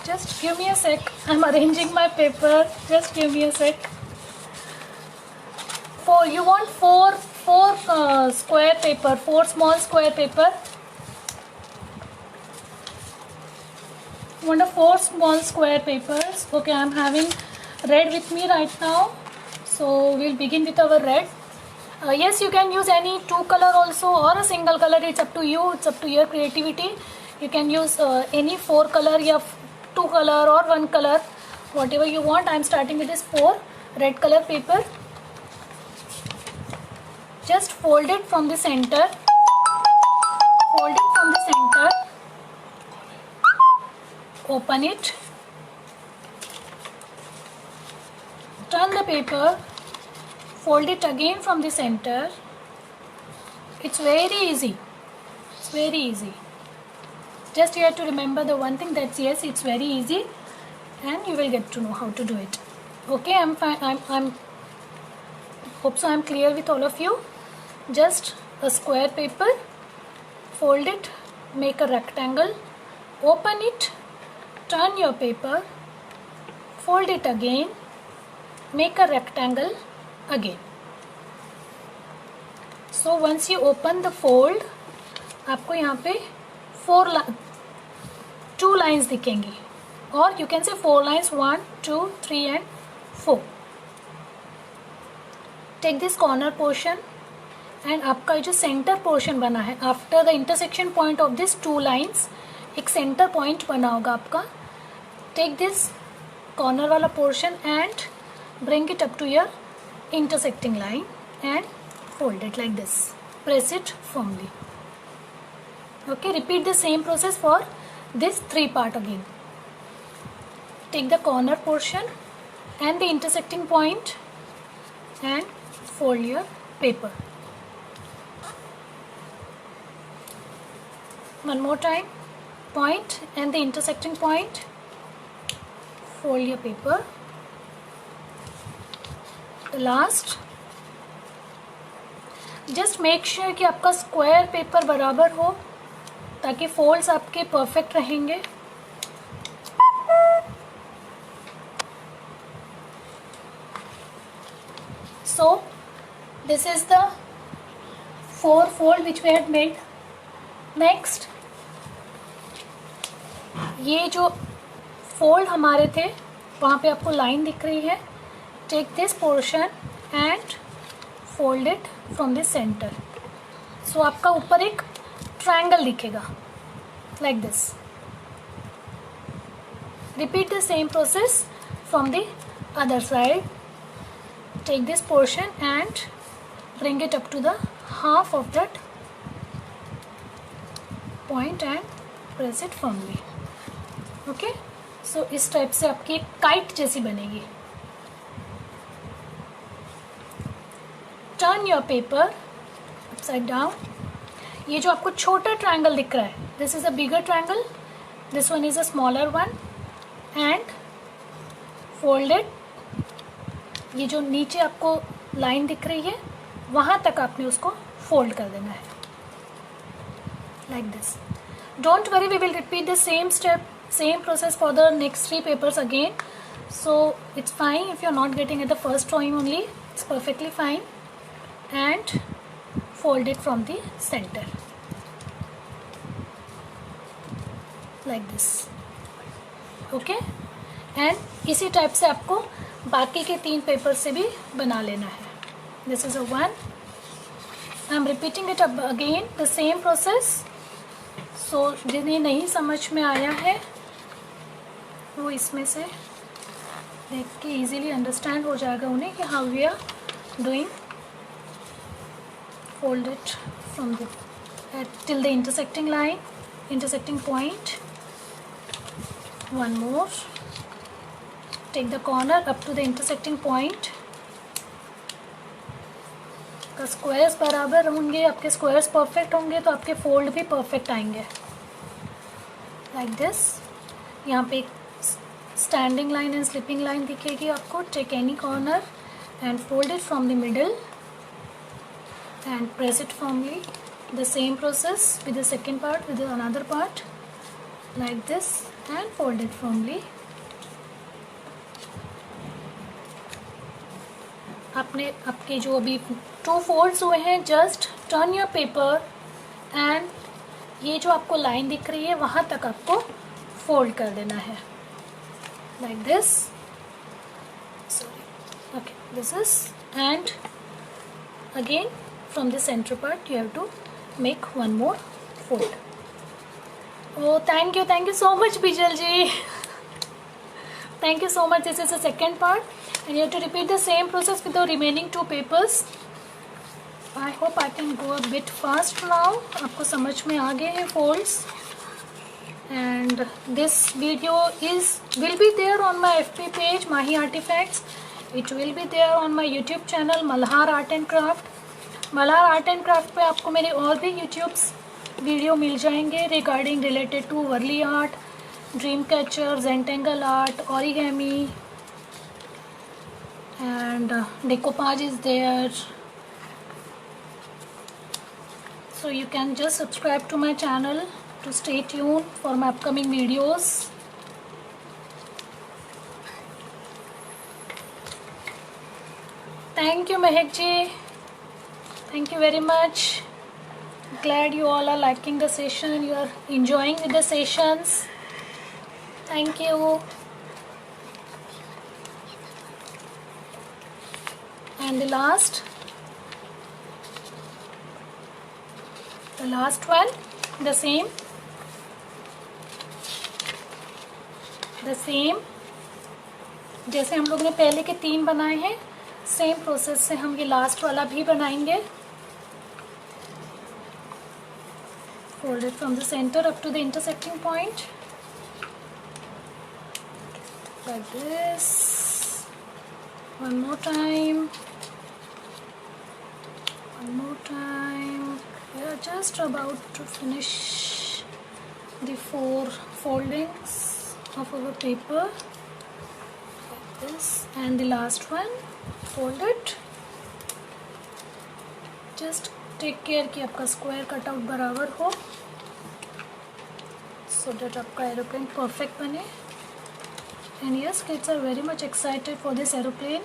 Just give me a sec. I'm arranging my paper. Just give me a sec. You want four square paper, 4 small square paper. You want a 4 small square papers. Okay, I'm having red with me right now. So we'll begin with our red. Yes, you can use any 2 color also or a single color. It's up to you. It's up to your creativity. You can use any 4 color or 2 color or 1 color, whatever you want. I'm starting with this 4 red color paper. Just fold it from the center. Fold it from the center. Open it. Turn the paper. Fold it again from the center. It's very easy. It's very easy. Just you have to remember the one thing, that's yes, it's very easy, and you will get to know how to do it. Okay, I'm fine. Hope so I'm clear with all of you. Just a square paper, fold it, make a rectangle, open it, turn your paper, fold it again, make a rectangle again. So once you open the fold, आपको यहाँ पे 2 lines दिखेंगी, और you can say 4 lines, 1, 2, 3 and 4. Take this corner portion and आपका जो centre portion बना है, after the intersection point of this 2 lines एक सेंटर पॉइंट बना होगा आपका. टेक दिस कॉर्नर वाला portion and bring it up to your intersecting line and fold it like this. Press it firmly. Okay, repeat the same process for this 3 part again. Take the corner portion and the intersecting point and fold your paper. One more time. Point and the intersecting point. Fold your paper. Last, just make sure कि आपका square paper बराबर हो ताकि folds आपके perfect रहेंगे. सो this is the 4 fold which we had made. Next, ये जो fold हमारे थे वहाँ पे आपको लाइन दिख रही है. Take this portion and fold it from the center. So आपका ऊपर एक triangle दिखेगा like this. Repeat the same process from the other side. Take this portion and bring it up to the half of that point and press it firmly. Okay? So इस type से आपकी एक kite जैसी बनेगी. Turn your paper upside down. ये जो आपको छोटा ट्रायंगल दिख रहा है, this is a bigger triangle, this one is a smaller one, and folded. ये जो नीचे आपको लाइन दिख रही है वहाँ तक आपने उसको फोल्ड कर देना है like this. Don't worry, we will repeat the same step, same process for the next 3 papers again. So it's fine if you are not getting at the first time only, it's perfectly fine. And fold it from the center like this. Okay, and इसी type से आपको बाकी के 3 paper से भी बना लेना है. This is a 1. I am repeating it again, the same process. So जिन्हें नहीं समझ में आया है वो इसमें से देख के easily understand हो जाएगा उन्हें कि how we are doing. Fold it from the till the intersecting point. One more. Take the corner up to the intersecting point. का स्क्वायर्स बराबर होंगे, आपके स्क्वायर्स परफेक्ट होंगे तो आपके फोल्ड भी परफेक्ट आएंगे लाइक दिस. यहाँ पे एक standing line and slipping line दिखेगी आपको. Take any corner and fold it from the middle and press it firmly. The same process with the second part, with the another part, like this, and fold it firmly. आपके जो अभी 2 folds हुए हैं, just turn your paper and ये जो आपको line दिख रही है वहाँ तक आपको फोल्ड कर देना है, like this. Sorry, okay, this is, and again from the center part you have to make one more fold. Oh, thank you so much Bijal ji. Thank you so much. This is the second part and you have to repeat the same process with the remaining 2 papers. I hope I can go a bit fast now. आपको समझ में आ गए हैं folds. And this video will be there on my FB page Mahi Artifacts. It will be there on my YouTube channel Malhar Art and Craft. Malhar Art and Craft पे आपको मेरे और भी YouTube वीडियो मिल जाएंगे regarding related to Varli art, dream catcher, Zentangle art, origami, and decoupage is there. So you can just subscribe to my channel to stay tuned for my upcoming videos. Thank you Mehak ji. Thank you very much. Glad you all are liking the session. You are enjoying with the sessions. Thank you. And the last one, the same जैसे हम लोग ने पहले के 3 बनाए हैं, same process से हम ये लास्ट वाला भी बनाएंगे. Fold it from the center up to the intersecting point, like this. One more time. We are just about to finish the 4 foldings of our paper, like this, and the last one, fold it. Just take care कि आपका square cutout बराबर हो, so that आपका aeroplane perfect बने. And yes, kids are very much excited for this aeroplane.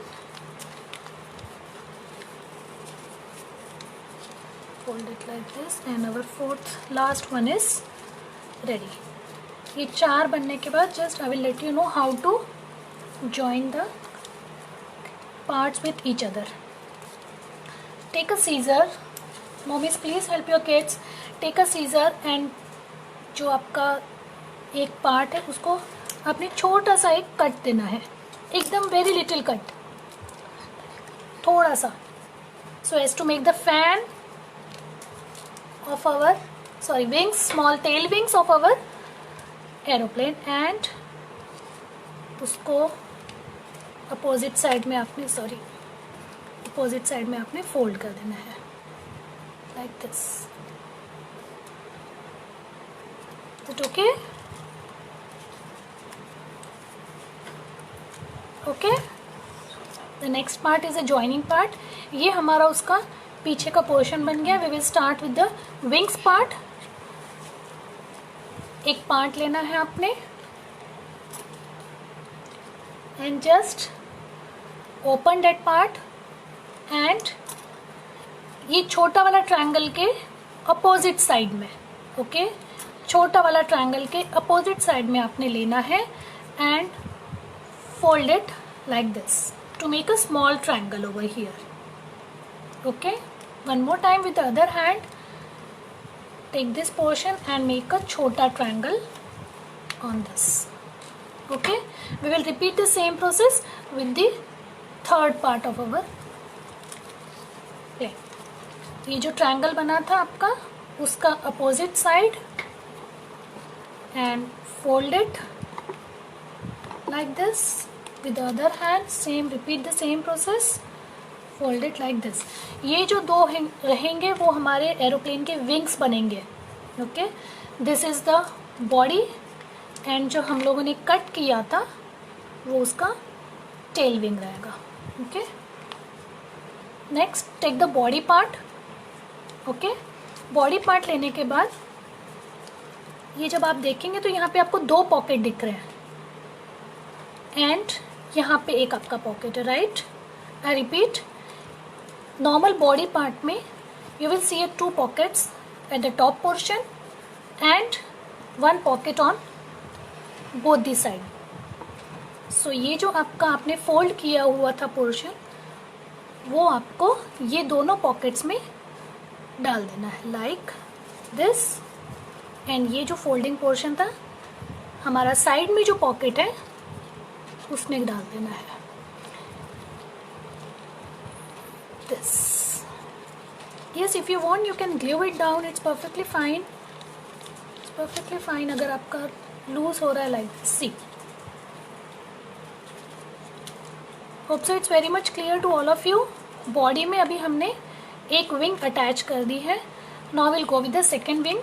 Fold it like this, and our 4th last one is ready. ये 4 बनने के बाद just I will let you know how to join the parts with each other. Take a scissor. Mommies, please help your kids. Take a scissor and जो आपका एक part है उसको आपने छोटा सा एक कट देना है, एकदम वेरी लिटिल कट, थोड़ा सा, so as to make the fan of our wings, small tail wings of our aeroplane, and उसको अपोजिट साइड में आपने फोल्ड कर देना है, like this. Is it okay? Okay. The next part is a joining part. ये हमारा उसका पीछे का पोर्शन बन गया. We will start with the wings part. एक पार्ट लेना है आपने and just open that part, and ये छोटा वाला ट्रायंगल के अपोजिट साइड में, ओके, छोटा वाला ट्रायंगल के अपोजिट साइड में आपने लेना है and fold it like this to make a small triangle over here. Okay, one more time with the other hand, take this portion and make a chota triangle on this. Okay, we will repeat the same process with the third part of our plane. ये जो triangle बना था आपका उसका opposite side and fold it like this with the other hand. Same, repeat the same process, fold it like this. ये जो 2 रहेंगे वो हमारे एरोप्लेन के विंग्स बनेंगे. Okay, this is the body and जो हम लोगों ने कट किया था वो उसका टेल विंग रहेगा. Okay, next take the body part. Okay, body part लेने के बाद ये जब आप देखेंगे तो यहाँ पे आपको 2 पॉकेट दिख रहे हैं एंड यहाँ पे एक आपका पॉकेट है, right. I repeat, normal body part में you will see 2 pockets at the top portion and 1 pocket on both the side. So ये जो आपका आपने फोल्ड किया हुआ था पोर्शन, वो आपको ये दोनों पॉकेट्स में डाल देना है, लाइक दिस. एंड ये जो फोल्डिंग पोर्शन था हमारा साइड में जो पॉकेट है उसमें डाल देना है, this. Yes, if you want, you can glue it down. It's perfectly fine. It's perfectly fine. अगर आपका लूज हो रहा है like this. See. Hope so it's very much clear to all of you. Body में अभी हमने एक wing attach कर दी है. Now we'll go with the second wing.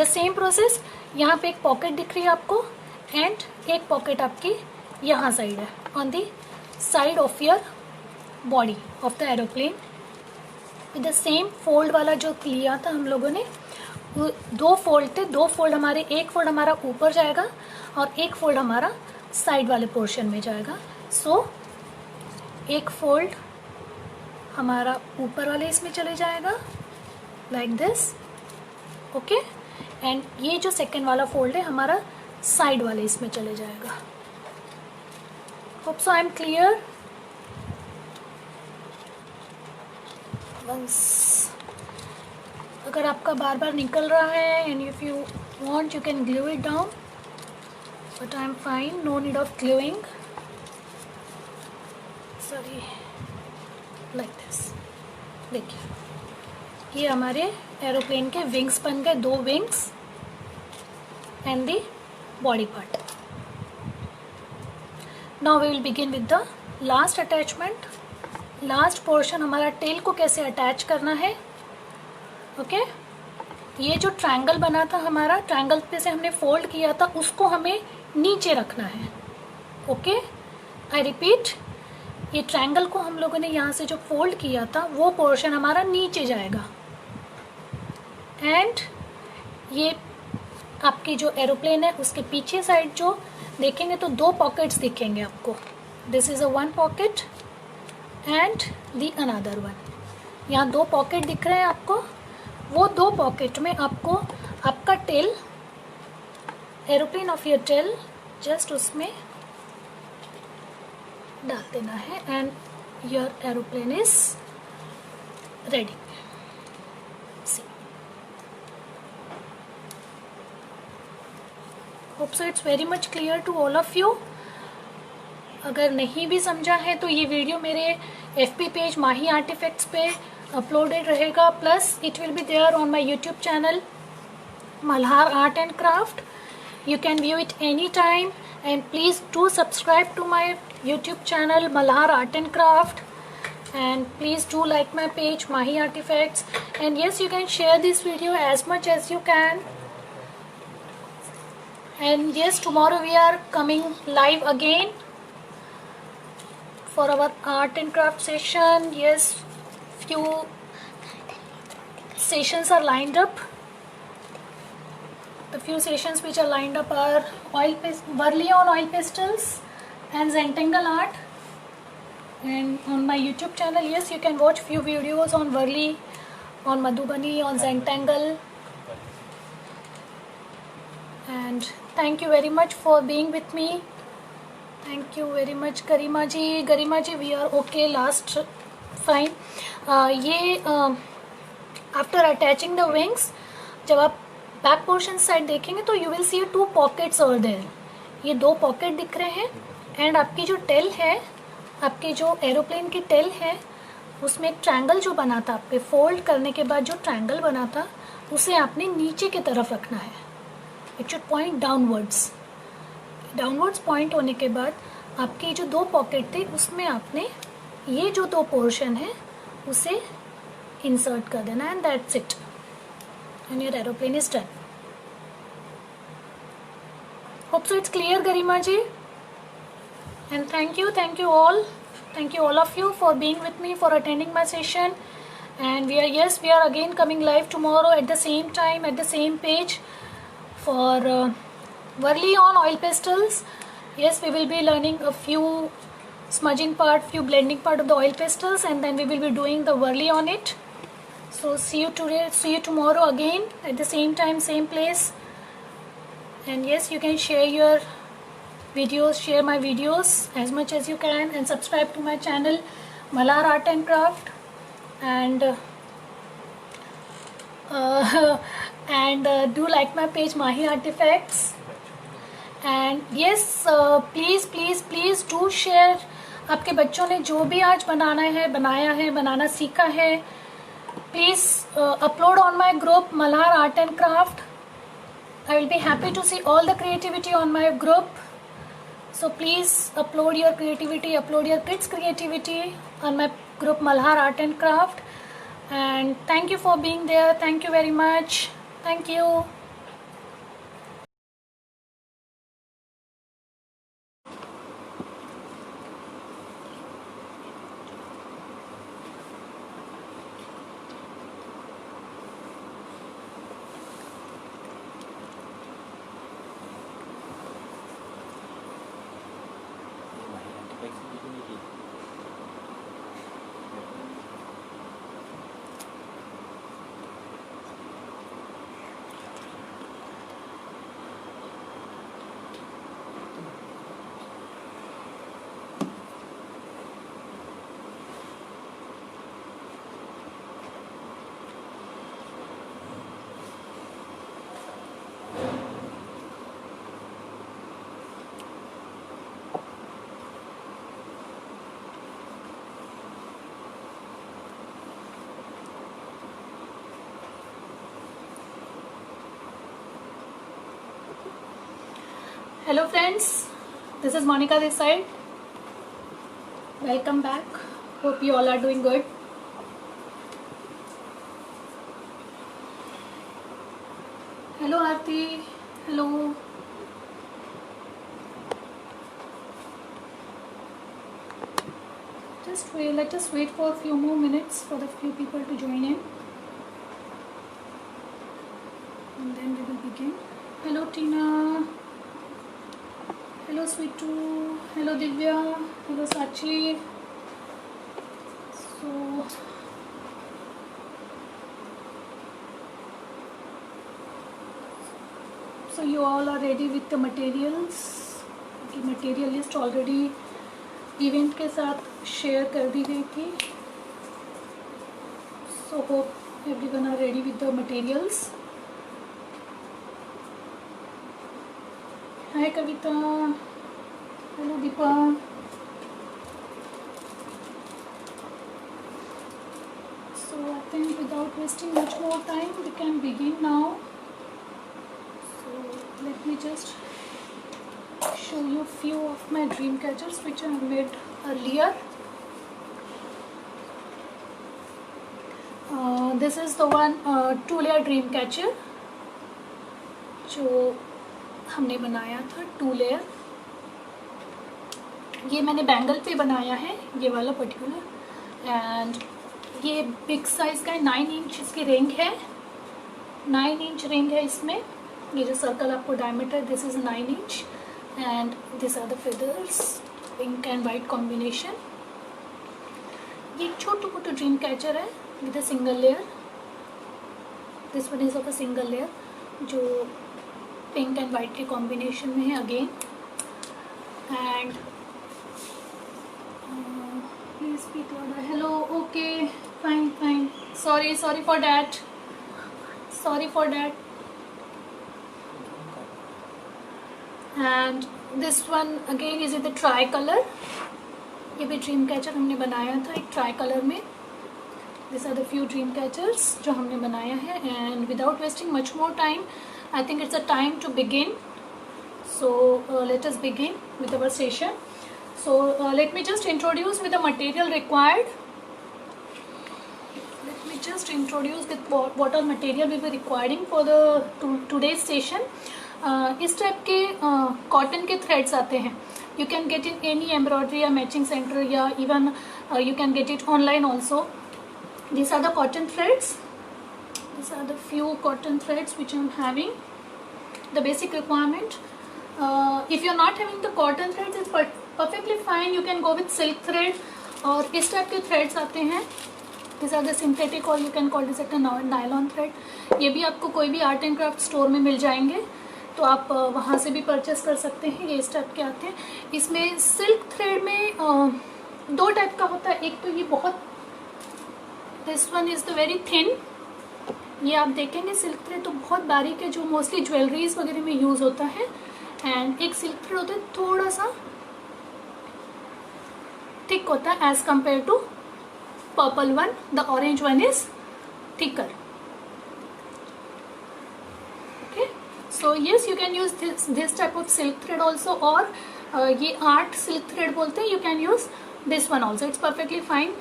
The same process. यहाँ पे एक pocket दिख रही है आपको and एक pocket आपकी यहाँ साइड है on the side of your body of the aeroplane. With the same fold वाला जो लिया था हम लोगों ने, 2 फोल्ड थे. 2 फोल्ड हमारे, एक फोल्ड हमारा ऊपर जाएगा और एक फोल्ड हमारा साइड वाले पोर्शन में जाएगा. सो एक फोल्ड हमारा ऊपर वाले इसमें चले जाएगा लाइक दिस. ओके, एंड ये जो सेकेंड वाला फोल्ड है हमारा साइड वाले इसमें चले जाएगा. Hope so I am clear. अगर आपका बार बार निकल रहा है and if you want you can glue it down, but I am fine, no need of gluing. Sorry, like this. देखिए ये हमारे एरोप्लेन के विंग्स बन गए, 2 wings and the body part. Now we will begin with the last attachment. Last portion हमारा tail को कैसे attach करना है. ओके, ये जो ट्रायंगल बना था हमारा, ट्रायंगल पे से हमने फोल्ड किया था, उसको हमें नीचे रखना है. ओके, आई रिपीट, ये ट्रायंगल को हम लोगों ने यहाँ से जो फोल्ड किया था वो पोर्शन हमारा नीचे जाएगा. एंड ये आपकी जो एरोप्लेन है उसके पीछे साइड जो देखेंगे तो 2 पॉकेट्स दिखेंगे आपको. This is a 1 pocket and the another one. यहाँ 2 पॉकेट दिख रहे हैं आपको. वो 2 पॉकेट में आपको आपका tail, aeroplane of your tail, just उसमें डाल देना है and your aeroplane is ready. Hope so it's very much clear to all of you. अगर नहीं भी समझा है तो ये वीडियो मेरे FB पेज माही आर्टिफैक्ट्स पे अपलोडेड रहेगा, plus it will be there on my YouTube channel Malhar art and craft. You can view it any time and please do subscribe to my YouTube channel Malhar art and craft and please do like my page Mahi Artifacts. And yes, you can share this video as much as you can. And yes, tomorrow we are coming live again for our art and craft session. Yes, few sessions are lined up. The few sessions which are lined up are Varli on oil pastels and Zentangle art. And on my YouTube channel, yes, you can watch few videos on Varli, on Madhubani, on Zentangle. And thank you very much for being with me. Thank you very much, Garima ji. Garima ji, we are okay. Last fine. After attaching the wings, जब आप back portion side देखेंगे तो you will see 2 pockets over there. ये 2 pocket दिख रहे हैं. And आपकी जो टेल है, आपकी जो एरोप्लेन की टेल है, उसमें एक ट्रायंगल जो बना था, आपके फोल्ड करने के बाद जो ट्रायंगल बना था उसे आपने नीचे की तरफ रखना है. It should point downwards. Downwards point होने के बाद आपके जो 2 पॉकेट थे उसमें आपने ये जो 2 पोर्शन है उसे इंसर्ट कर देना. And that's it. And your aeroplane is done. Hope so it's clear, Garima ji. And thank you all. Thank you all of you for being with me, for attending my session. And we are again coming live tomorrow at the same time, at the same page for Whirly on oil pastels. Yes, we will be learning a few smudging part, few blending part of the oil pastels, and then we will be doing the Whirly on it. So see you tomorrow again at the same time, same place. And yes, you can share your videos, share my videos as much as you can, and subscribe to my channel Malhar Art and Craft, and do like my page Mahi Artifacts. And yes, please do share. आपके बच्चों ने जो भी आज बनाया है, बनाना सीखा है, please upload on my group Malhar Art and Craft. I will be happy to see all the creativity on my group. So please upload your creativity, upload your kids' creativity on my group Malhar Art and Craft. And thank you for being there. Thank you very much. Thank you. Hello friends, this is Monica this side. Welcome back. Hope you all are doing good. Hello Aarti. Hello. Just wait. Let us wait for a few more minutes for the few people to join in, and then we will begin. Hello Tina. Hello Sweetu, hello Divya, hello Sachi. So you all are ready with the materials. की material list already event के साथ share कर दी गई थी. So hope everyone are ready with the materials. Hi Kavita, hello Deepa. So I think without wasting much more time, we can begin now. So let me just show you few of my dream catchers which I have made earlier. This is the one 2-layer dream catcher जो हमने बनाया था 2 layer. ये मैंने bangle पे बनाया है, ये वाला पर्टिकुलर. एंड ये बिग साइज़ का है, 9 इंच इसकी रिंग है. 9 इंच रिंग है इसमें. ये जो सर्कल आपको diameter, this is 9 inch. And this are the feathers, pink and white combination. ये छोटू मोटू ड्रीम कैचर है with a single layer. This one is of a single layer जो पिंक एंड वाइट के कॉम्बिनेशन में है again. And please speak louder. Hello, okay, fine fine. Sorry for that. And this one again is in the tricolour. ये भी dream catcher हमने बनाया था एक ट्राई कलर में. This are the few dream catchers जो हमने बनाया है. And without wasting much more time, I think it's a time to begin. So let us begin with our session. So let me just introduce with the material required. Let me just introduce with what all material we will be requiring for the today's session. इस type के cotton के threads आते हैं. You can get in any embroidery or matching center, या even you can get it online also. These are the cotton threads. These are the few cotton threads which I am having. The basic requirement. If you are not having the cotton threads, it's perfectly fine. You can go with silk thread. और इस type के threads आते हैं. These are the synthetic, or you can call this a nylon thread. ये भी आपको कोई भी आर्ट एंड क्राफ्ट स्टोर में मिल जाएंगे, तो आप वहाँ से भी परचेस कर सकते हैं. ये इस टाइप के आते हैं. इसमें सिल्क थ्रेड में दो टाइप का होता है. एक तो ये बहुत, this one is the very thin. ये आप देखेंगे सिल्क थ्रेड तो बहुत बारीक है, जो मोस्टली ज्वेलरीज वगैरह में यूज़ होता है. एंड एक सिल्क थ्रेड होता है थोड़ा सा थिक होता है as compare to purple one. The orange one is thicker. Okay, so yes, you can use this type of silk thread also. और ये आर्ट सिल्क थ्रेड बोलते हैं. You can use this one also. It's perfectly fine.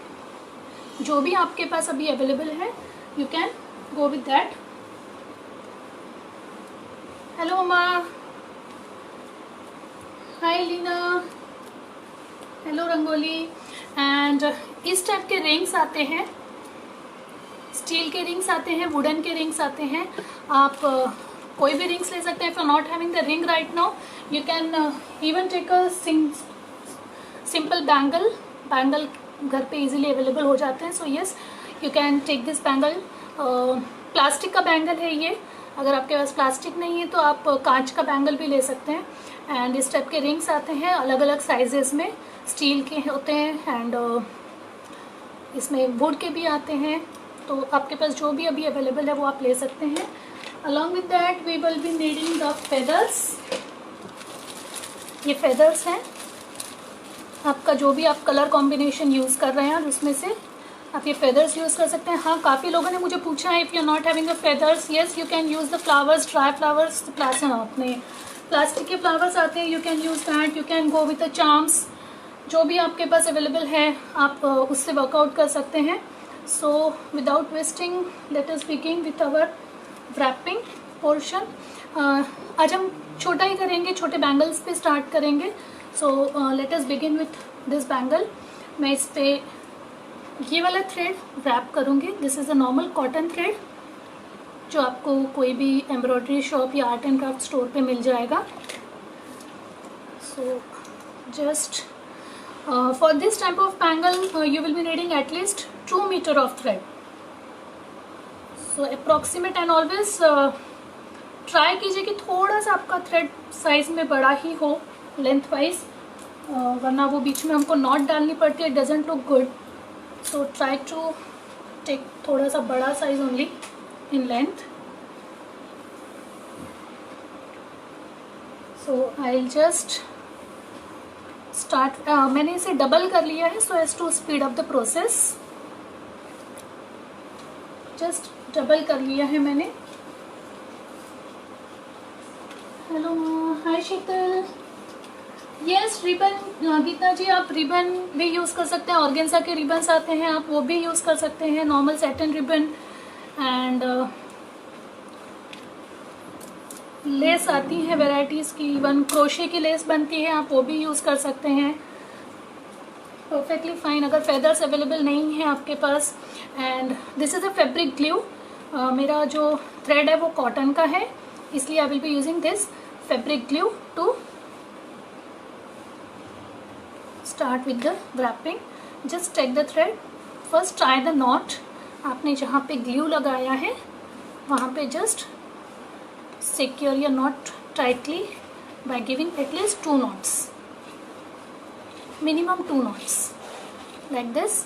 जो भी आपके पास अभी available है, you can go with that. Hello Amma. Hi Lina. Hello Rangoli. And इस टाइप के रिंग्स आते हैं. स्टील के रिंग्स आते हैं, वुडन के रिंग्स आते हैं. आप कोई भी रिंग्स ले सकते हैं. If you're not having the ring right now, you can even take a simple bangle. Bangle घर पे easily available हो जाते हैं. So yes, you can take this bangle. Plastic का बैंगल है ये. अगर आपके पास प्लास्टिक नहीं है तो आप कांच का बैंगल भी ले सकते हैं. एंड इस टाइप के रिंग्स आते हैं अलग अलग साइजेस में. स्टील के होते हैं एंड इसमें वुड के भी आते हैं. तो आपके पास जो भी अभी अवेलेबल है वो आप ले सकते हैं. Along with that we will be needing the feathers. ये फेदर्स हैं. आपका जो भी आप कलर कॉम्बिनेशन यूज़ कर रहे हैं उसमें से आप ये फेदर्स यूज़ कर सकते हैं. हाँ, काफ़ी लोगों ने मुझे पूछा है if you not having the feathers, yes you can use the flowers, dry flowers. अपने प्लास्टिक के फ्लावर्स आते हैं, you can use that. You can go with the charms. जो भी आपके पास अवेलेबल है आप उससे वर्कआउट कर सकते हैं. So without wasting let us begin with our wrapping portion. आज हम छोटा ही करेंगे, छोटे बैंगल्स पे स्टार्ट करेंगे. So let us begin with this bangle. मैं इस पे ये वाला थ्रेड रैप करूँगी. This is a normal cotton thread जो आपको कोई भी एम्ब्रॉयडरी शॉप या आर्ट एंड क्राफ्ट स्टोर पे मिल जाएगा. So just for this type of bangle you will be needing at least 2 metre of thread. So approximate and always try कीजिए कि थोड़ा सा आपका थ्रेड साइज में बड़ा ही हो लेंथ वाइज, वरना वो बीच में हमको नॉट डालनी पड़ती है. It doesn't look good. So try to take थोड़ा सा बड़ा size only in length. So I'll just start. मैंने इसे डबल कर लिया है so as to speed up the process. Just double कर लिया है मैंने. Hello, hi शीतल. यस, रिबन गीता जी, आप रिबन भी यूज़ कर सकते हैं. ऑर्गेन्जा के रिबन्स आते हैं, आप वो भी यूज़ कर सकते हैं. Normal satin ribbon and less आती है वेराइटीज़ की. इवन क्रोशे की लेस बनती है, आप वो भी यूज़ कर सकते हैं. Perfectly fine. अगर फेदर्स अवेलेबल नहीं है आपके पास. And this is a fabric glue. मेरा जो थ्रेड है वो कॉटन का है, इसलिए I will be using this fabric glue to start with the wrapping. Just take the thread. First tie the knot. आपने जहाँ पे glue लगाया है वहाँ पे just secure your knot tightly by giving at least 2 knots. Minimum 2 knots like this.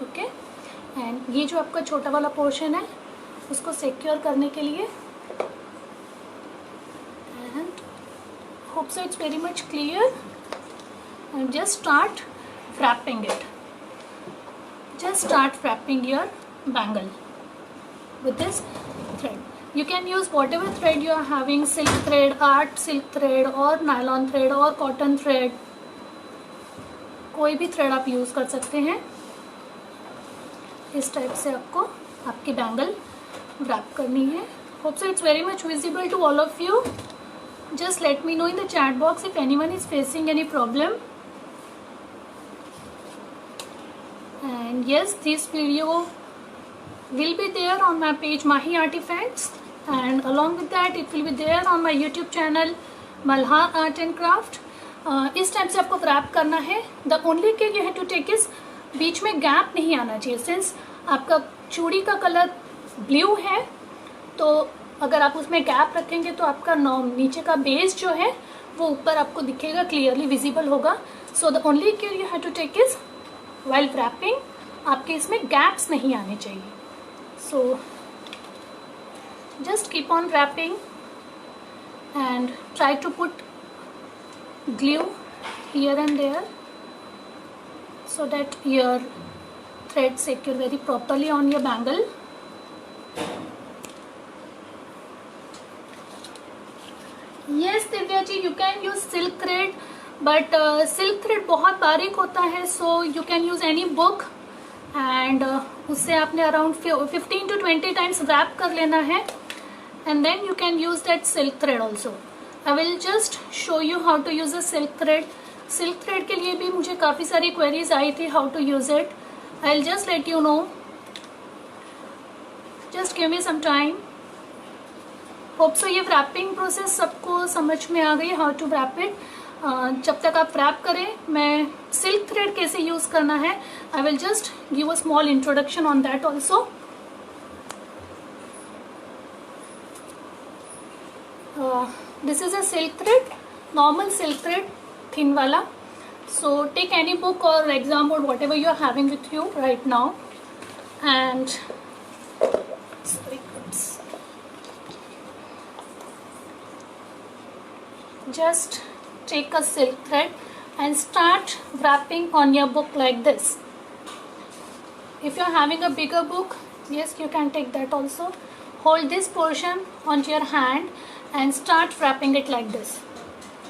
Okay. And ये जो आपका छोटा वाला portion है उसको secure करने के लिए, and hope so it's very much clear. And just start wrapping it. Just start wrapping your bangle with this thread. You can use whatever thread you are having, silk thread, art silk thread or nylon thread or cotton thread. कोई भी thread आप use कर सकते हैं. इस type से आपको आपकी बैंगल wrap करनी है. Hope so it's very much visible to all of you. just let me know in the chat box if anyone is facing any problem. And yes, this video will be there on my page Mahi Artifacts, and along with that it will be there on my YouTube channel Malhar Art and Craft. इस type से आपको wrap करना है. The only care you have to take is बीच में gap नहीं आना चाहिए. सिंस आपका चूड़ी का कलर ब्लू है तो अगर आप उसमें गैप रखेंगे तो आपका नीचे का बेस जो है वो ऊपर आपको दिखेगा, क्लियरली विजिबल होगा. So the only care you have to take is while wrapping आपके इसमें गैप्स नहीं आने चाहिए. So just keep on wrapping and try to put glue here and there so that your thread secure very properly on your bangle. Yes Divya ji, you can use silk thread, but silk thread बहुत बारीक होता है, so you can use any book and उससे आपने around 15 to 20 times wrap कर लेना है. And then you can use that silk thread also. I will just show you how to use a silk thread. Silk thread के लिए भी मुझे काफ़ी सारी queries आई थी how to use it. I'll just let you know. Just give me some time. Hope so ये wrapping process सबको समझ में आ गई how to wrap it. जब तक आप wrap करें मैं silk thread कैसे use करना है I will just give a small introduction on that also. This is a silk thread, normal silk thread, thin wala. So take any book or exam board, whatever you are having with you right now, and just take a silk thread and start wrapping on your book like this. If you are having a bigger book, yes, you can take that also. Hold this portion onto your hand and start wrapping it like this.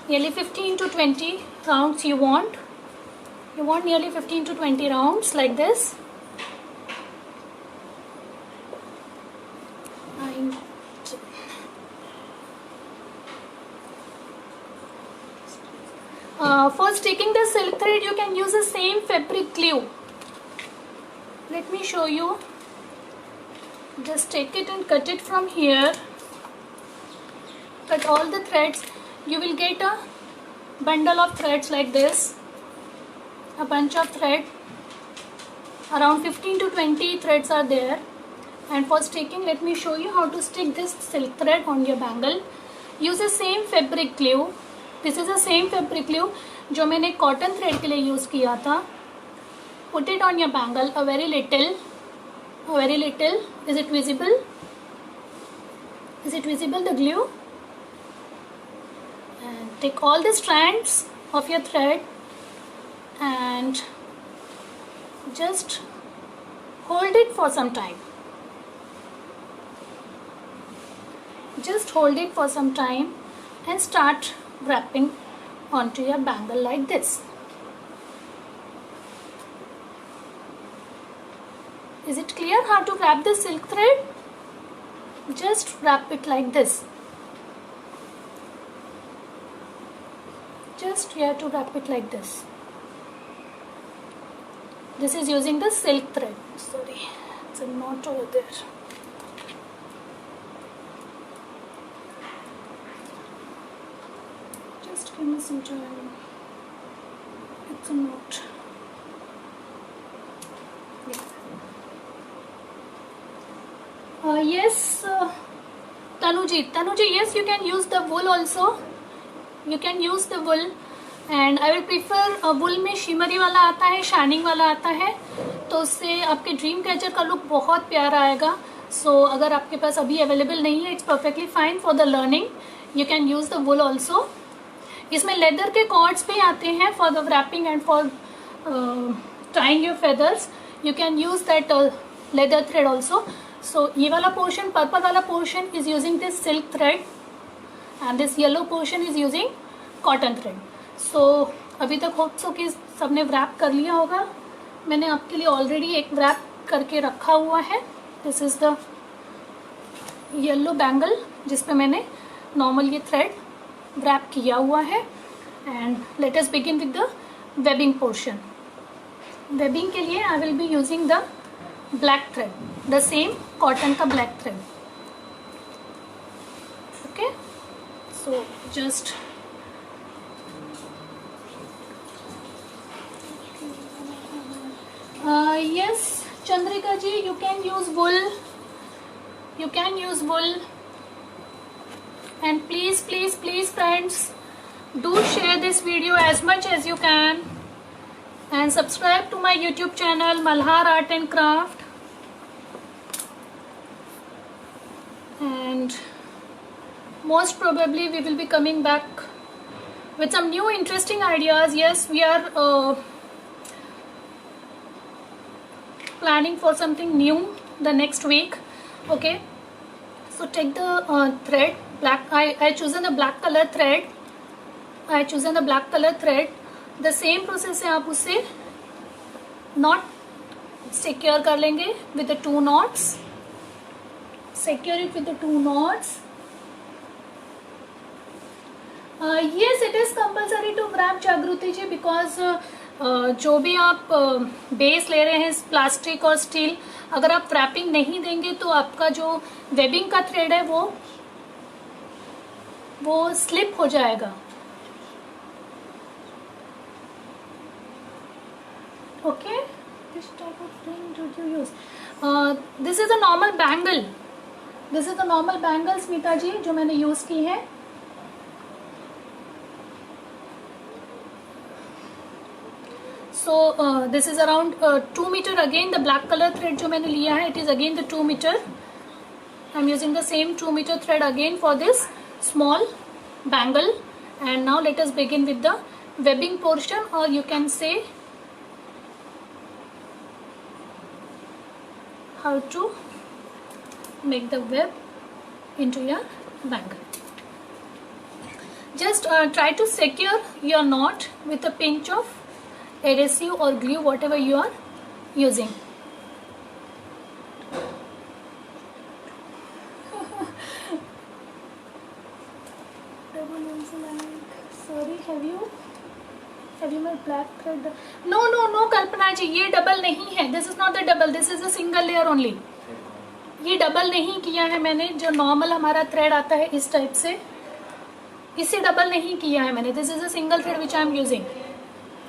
Nearly 15 to 20 rounds you want. You want nearly 15 to 20 rounds like this. For sticking the silk thread you can use the same fabric glue. Let me show you. Just take it and cut it from here. Cut all the threads. You will get a bundle of threads like this, a bunch of thread. Around 15 to 20 threads are there. And for sticking, let me show you how to stick this silk thread on your bangle. Use the same fabric glue. This is the same fabric glue जो मैंने cotton thread के लिए use किया था. Put it on your bangle a very little. Is it visible? Is it visible, the glue? And take all the strands of your thread and just hold it for some time. Just hold it for some time and start wrapping onto your bangle like this. Is it clear how to wrap the silk thread? Just wrap it like this. Just you have to wrap it like this. This is using the silk thread. Sorry, it's a knot over there. Just give me some time. It's a knot. Yes, Tanuji, yes, you can use the wool also. You can use the wool, and I will prefer wool में shimmery वाला आता है, shining वाला आता है, तो उससे आपके ड्रीम कैचर का लुक बहुत प्यारा आएगा. सो अगर आपके पास अभी अवेलेबल नहीं है, it's perfectly fine for the learning. You can use the wool also. इसमें लेदर के कॉर्ड्स भी आते हैं for the wrapping and for tying your feathers. You can use that leather thread also. So ये वाला portion, purple वाला portion is using this silk thread and this yellow portion is using cotton thread. So अभी तक hope so कि सबने wrap कर लिया होगा. मैंने आपके लिए ऑलरेडी एक व्रैप करके रखा हुआ है. This is the yellow bangle जिस पे मैंने नॉर्मल ये थ्रेड wrap किया हुआ है. And let us begin with the webbing portion. Webbing के लिए I will be using the black thread, the same cotton का black thread. Okay, so just yes, Chandrika ji, you can use wool. You can use wool. And please, please, please, friends, do share this video as much as you can. And subscribe to my YouTube channel, Malhar Art and Craft. And most probably we will be coming back with some new interesting ideas. Yes, we are planning for something new the next week. Okay, so take the thread, black. I chosen the black color thread. I chosen the black color thread. The same process है, आप उसे knot secure कर लेंगे with the 2 knots. Secure it with the 2 knots. Yes, it is compulsory to wrap, Jagruti ji, because जो भी आप base ले रहे हैं प्लास्टिक और स्टील, अगर आप रैपिंग नहीं देंगे तो आपका जो वेबिंग का थ्रेड है वो स्लिप हो जाएगा. Okay, which type of ring did you use? This is a normal bangle. This is the normal bangle, Smita जी, जो मैंने यूज की है. So this is around 2 meter. Again the black color thread जो मैंने लिया है, it is again the 2 meter. I'm using the same 2 meter thread again for this small bangle. And now let us begin with the webbing portion, or you can say how to make the web into your bangle. Just try to secure your knot with a pinch of adhesive or glue, whatever you are using. Sorry, have you made black thread? No, कल्पना जी, ये double नहीं है. This is not the double. This is a single layer only. ये double नहीं किया है मैंने. जो normal हमारा थ्रेड आता है इस टाइप से, इसे डबल नहीं किया है मैंने. This is a single thread which I am using.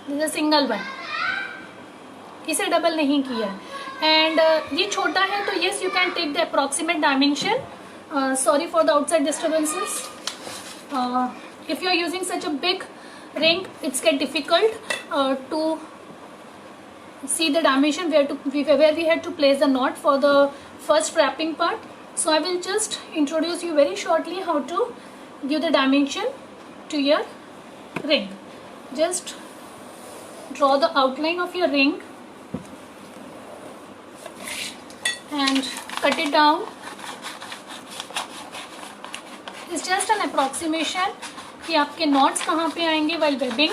This is a single one. इसे डबल नहीं किया है. And ये छोटा है तो yes, you can take the approximate dimension. Sorry for the outside disturbances. If you are using such a big ring, it's get difficult to see the dimension where we had to place the knot for the first wrapping part. So I will just introduce you very shortly how to give the dimension to your ring. Just draw the outline of your ring and cut it down. It's just an approximation कि आपके knots कहाँ पे आएंगे while webbing.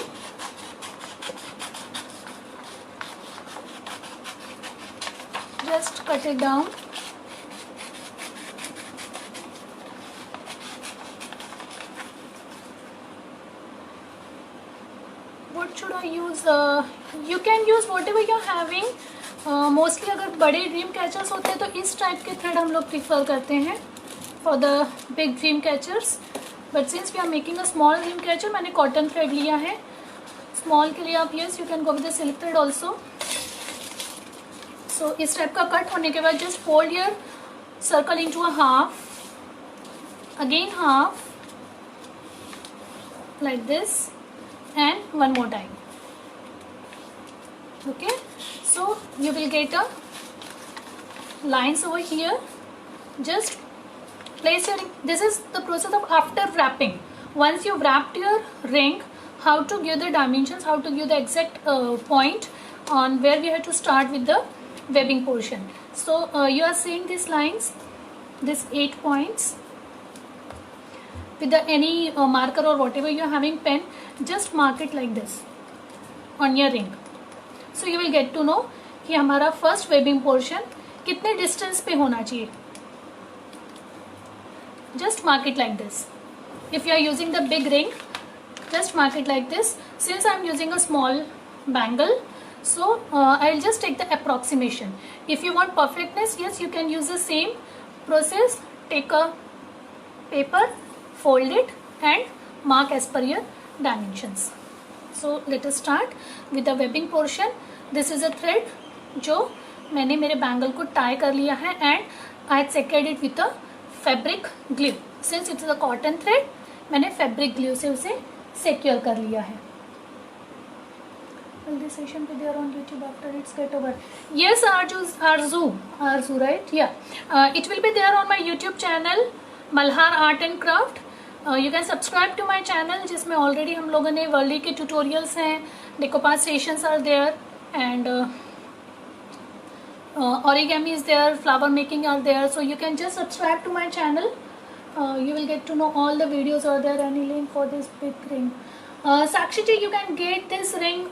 Just cut it down. What should I use? You can use whatever you're having. Mostly अगर बड़े dream catchers होते हैं तो इस टाइप के थ्रेड हम लोग प्रीफर करते हैं for the big dream catchers. But since we are making a small dream catcher, मैंने cotton thread लिया है. Small के लिए आप yes, you can go with the silk thread also. So इस टाइप का कट होने के बाद just fold your circle into a half, again half, like this, and one more time. Okay, so you will get a lines over here. Just place your ring. This is the process of after wrapping. Once you wrapped your ring, how to give the dimensions, how to give the exact point on where we have to start with the webbing portion. So you are seeing these lines, these 8 points with the any marker or whatever you are having pen. Just mark it like this on your ring. So you will get to know कि हमारा first webbing portion कितने distance पे होना चाहिए. Just mark it like this. If you are using the big ring, just mark it like this. Since I am using a small bangle, so I'll just take the approximation. If you want perfectness, yes, you can use the same process. Take a paper, fold it and mark as per your dimensions. So let us start with the webbing portion. This is a thread जो मैंने मेरे bangle को tie कर लिया है, and I secured it with a fabric glue. Since it is a cotton thread, मैंने fabric glue से उसे सिक्योर कर लिया है. Will this session be there on YouTube after it's get over? Yes, Arzu, right? Yeah. It will be there on my YouTube channel, Malhar Art and Craft. You can subscribe to my channel, जिसमें already हम लोगों ने वर्ली के tutorials हैं, decoupage stations are there, and origami is there, flower making are there. So you can just subscribe to my channel. You will get to know all the videos. Are there any link for this big ring? Sakshi ji, you can get this ring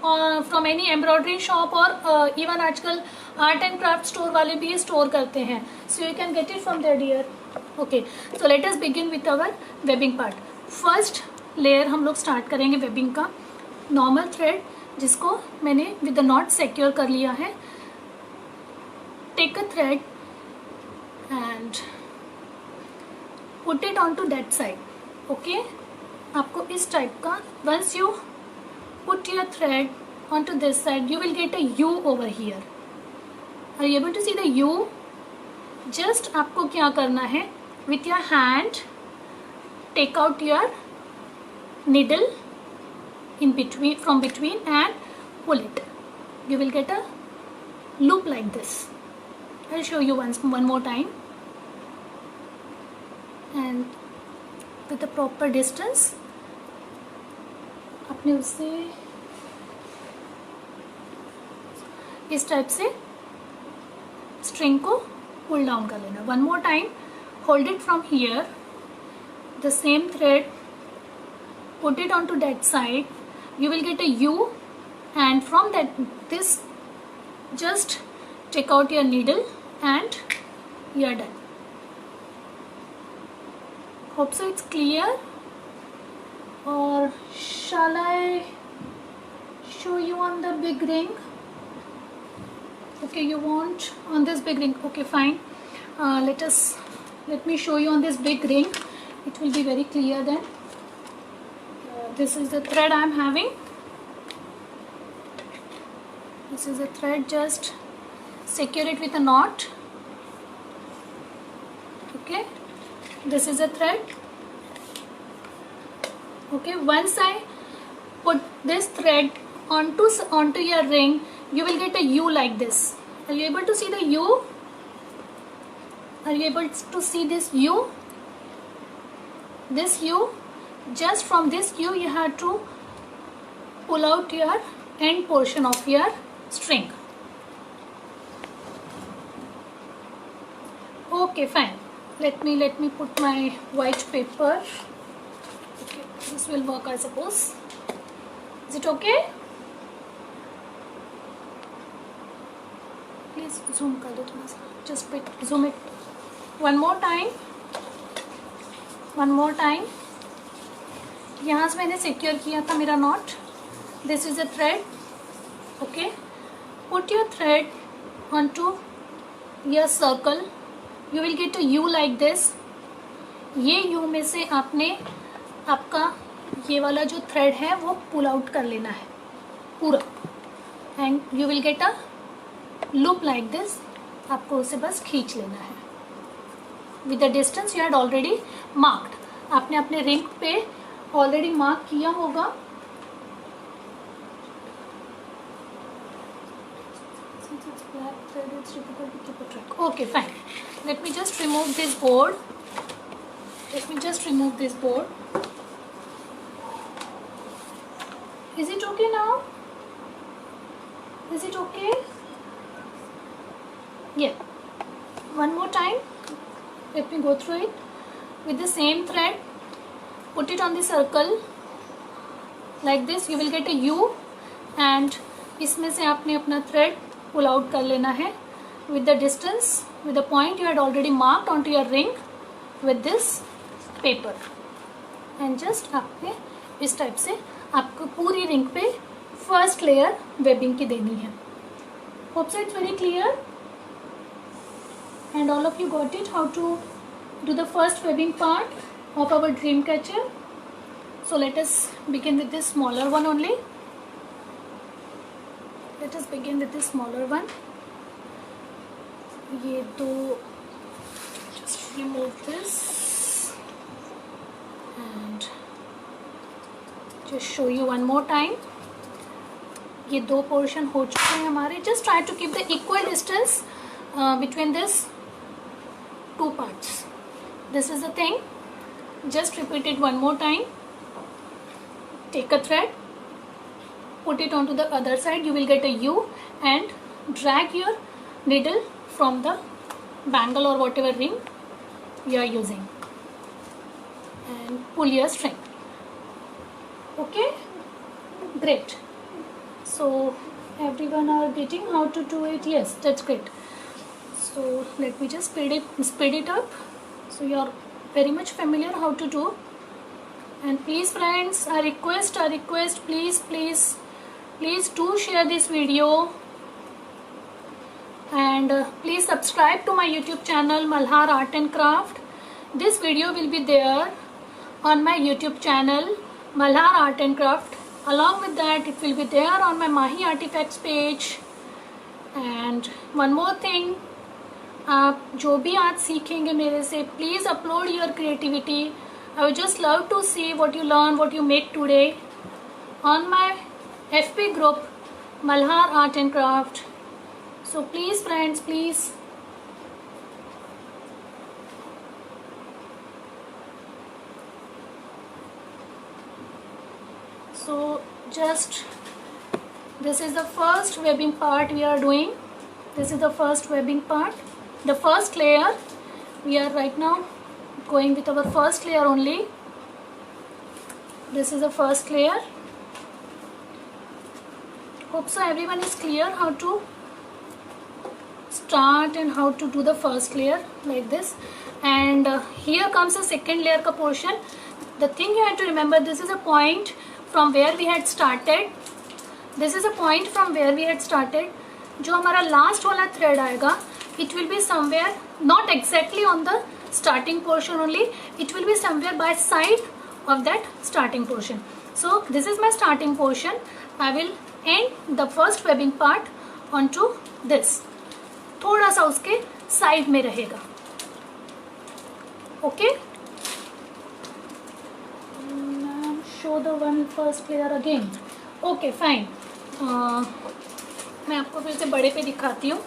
from any embroidery shop, or even आजकल art and craft store वाले भी store करते हैं. So you can get it from there, dear. Okay, so let us begin with our webbing part. First layer हम लोग start करेंगे webbing का. Normal thread जिसको मैंने with the knot secure कर लिया है. Take a thread and put it onto that side. Okay, आपको इस टाइप का, once you put your thread onto this side, you will get a U over here. Are you able to see the U? Just आपको क्या करना है, with your hand take out your needle in between, from between, and pull it. You will get a loop like this. I'll show you one more time, and with the proper distance अपने उससे इस type से string को पुल down कर लेना. One more time, hold it from here, the same thread, put it on to that side, you will get a U, and from that this just take out your needle and you are done. Hope so it's clear. Or shall I show you on the big ring? Okay, you want on this big ring. Okay, fine. Let me show you on this big ring. It will be very clear then. This is the thread I am having. This is the thread. Just secure it with a knot. Okay, this is a thread. Okay, once I put this thread onto your ring, you will get a U like this. Are you able to see the U? Are you able to see this U? This U, just from this U you have to pull out your end portion of your string. Okay, fine. Let me put my white paper. Okay, this will work, I suppose. Is it okay? Please zoom कर दो थोड़ा सा. Just zoom it. One more time. यहाँ से मैंने secure किया था मेरा knot. This is a thread. Okay. Put your thread onto your circle. You will get a U like this. ये U में से आपका ये वाला जो thread है वो pull out कर लेना है पूरा, and you will get a loop like this. आपको उसे बस खींच लेना है with the distance you had already marked. आपने अपने रिंग पे ऑलरेडी मार्क किया होगा. Since it's black thread, it's difficult to keep a track. Okay, fine. Let me just remove this board. Is it okay now? Is it okay? Yeah. One more time. Let me go through it. With the same thread, put it on the circle like this. You will get a U, and इसमें से आपने अपना thread pull out कर लेना है with the distance, with the point you had already marked onto your ring with this paper. And just आपने इस type से आपको पूरी रिंग पे फर्स्ट लेयर वेबिंग की देनी है. Hope so it's very clear and all of you got it how to do the first webbing part of our dream catcher. So let us begin with this smaller one only. Let us begin with this smaller one. ये दो, just remove this and just show you one more time. ये दो portion हो चुके हैं हमारे. Just try to keep the equal distance between this two parts. This is the thing. Just repeat it one more time. Take a thread, put it onto the other side. You will get a U and drag your needle from the bangle or whatever ring you are using and pull your string. Okay, great. So everyone are getting how to do it? Yes, that's great. So let me just speed it up so you are very much familiar how to do. And please friends, I request please do share this video and please subscribe to my YouTube channel Malhar Art and Craft. This video will be there on my YouTube channel Malhar Art and Craft. Along with that it will be there on my Mahi Artifacts page. And one more thing, आप जो भी आज सीखेंगे मेरे से, please upload your creativity. I would just love to see what you learn, what you make today on my FB group Malhar art and craft. So please friends, please. So just this is the first webbing part we are doing. This is the first webbing part, the first layer. We are right now going with our first layer only. This is the first layer. Hope so everyone is clear how to start and how to do the first layer like this. And here comes the second layer ka portion. The thing you have to remember, this is a point from where we had started. This is a point from where we had started. जो हमारा last वाला thread आएगा, it will be somewhere not exactly on the starting portion only. It will be somewhere by side of that starting portion. So this is my starting portion. I will end the first webbing part onto this. थोड़ा सा उसके side में रहेगा. Okay. Show the one first layer again. Okay, fine. मैं आपको फिर से बड़े पे दिखाती हूँ.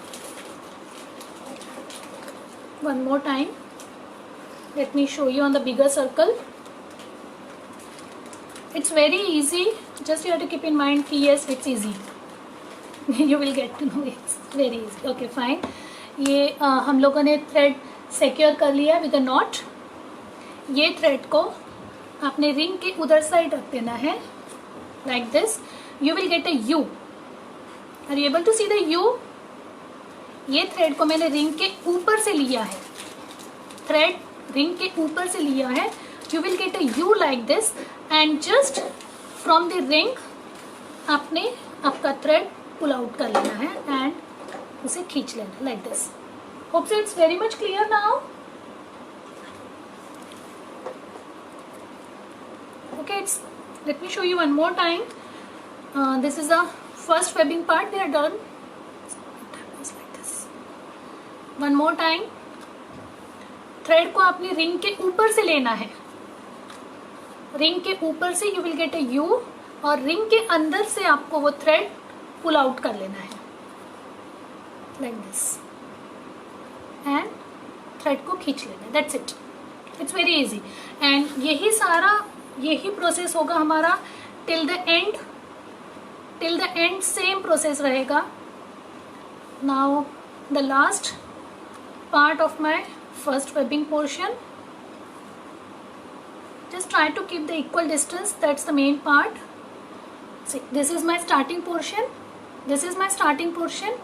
One more time. Let me show you on the bigger circle. It's very easy. Just you have to keep in mind कि yes, it's easy. You will get to know it's very easy. Okay, fine. ये हम लोगों ने thread secure कर लिया with a not. ये thread को आपने रिंग के उधर साइड रख देना है like this. You will get a U. Are you able to see the U? ये थ्रेड को मैंने रिंग के ऊपर से लिया है. थ्रेड रिंग के ऊपर से लिया है. You will get a U like this and just from the ring आपने आपका थ्रेड पुल आउट कर लेना है and उसे खींच लेना like this. Hope so it's very much clear now. Okay, let me show you one more time. This is the first webbing part. They are done. Like this. One more time. Thread को आपने ring के ऊपर से लेना है. Ring के ऊपर से you will get a U और रिंग के अंदर से आपको वो थ्रेड पुल आउट कर लेना है like this and थ्रेड को खींच लेना है. That's it. It's very easy. And यही प्रोसेस होगा हमारा till the end. Till the end same process रहेगा. Now the last part of my first webbing portion. Just try to keep the equal distance. That's the main part. See, this is my starting portion. This is my starting portion.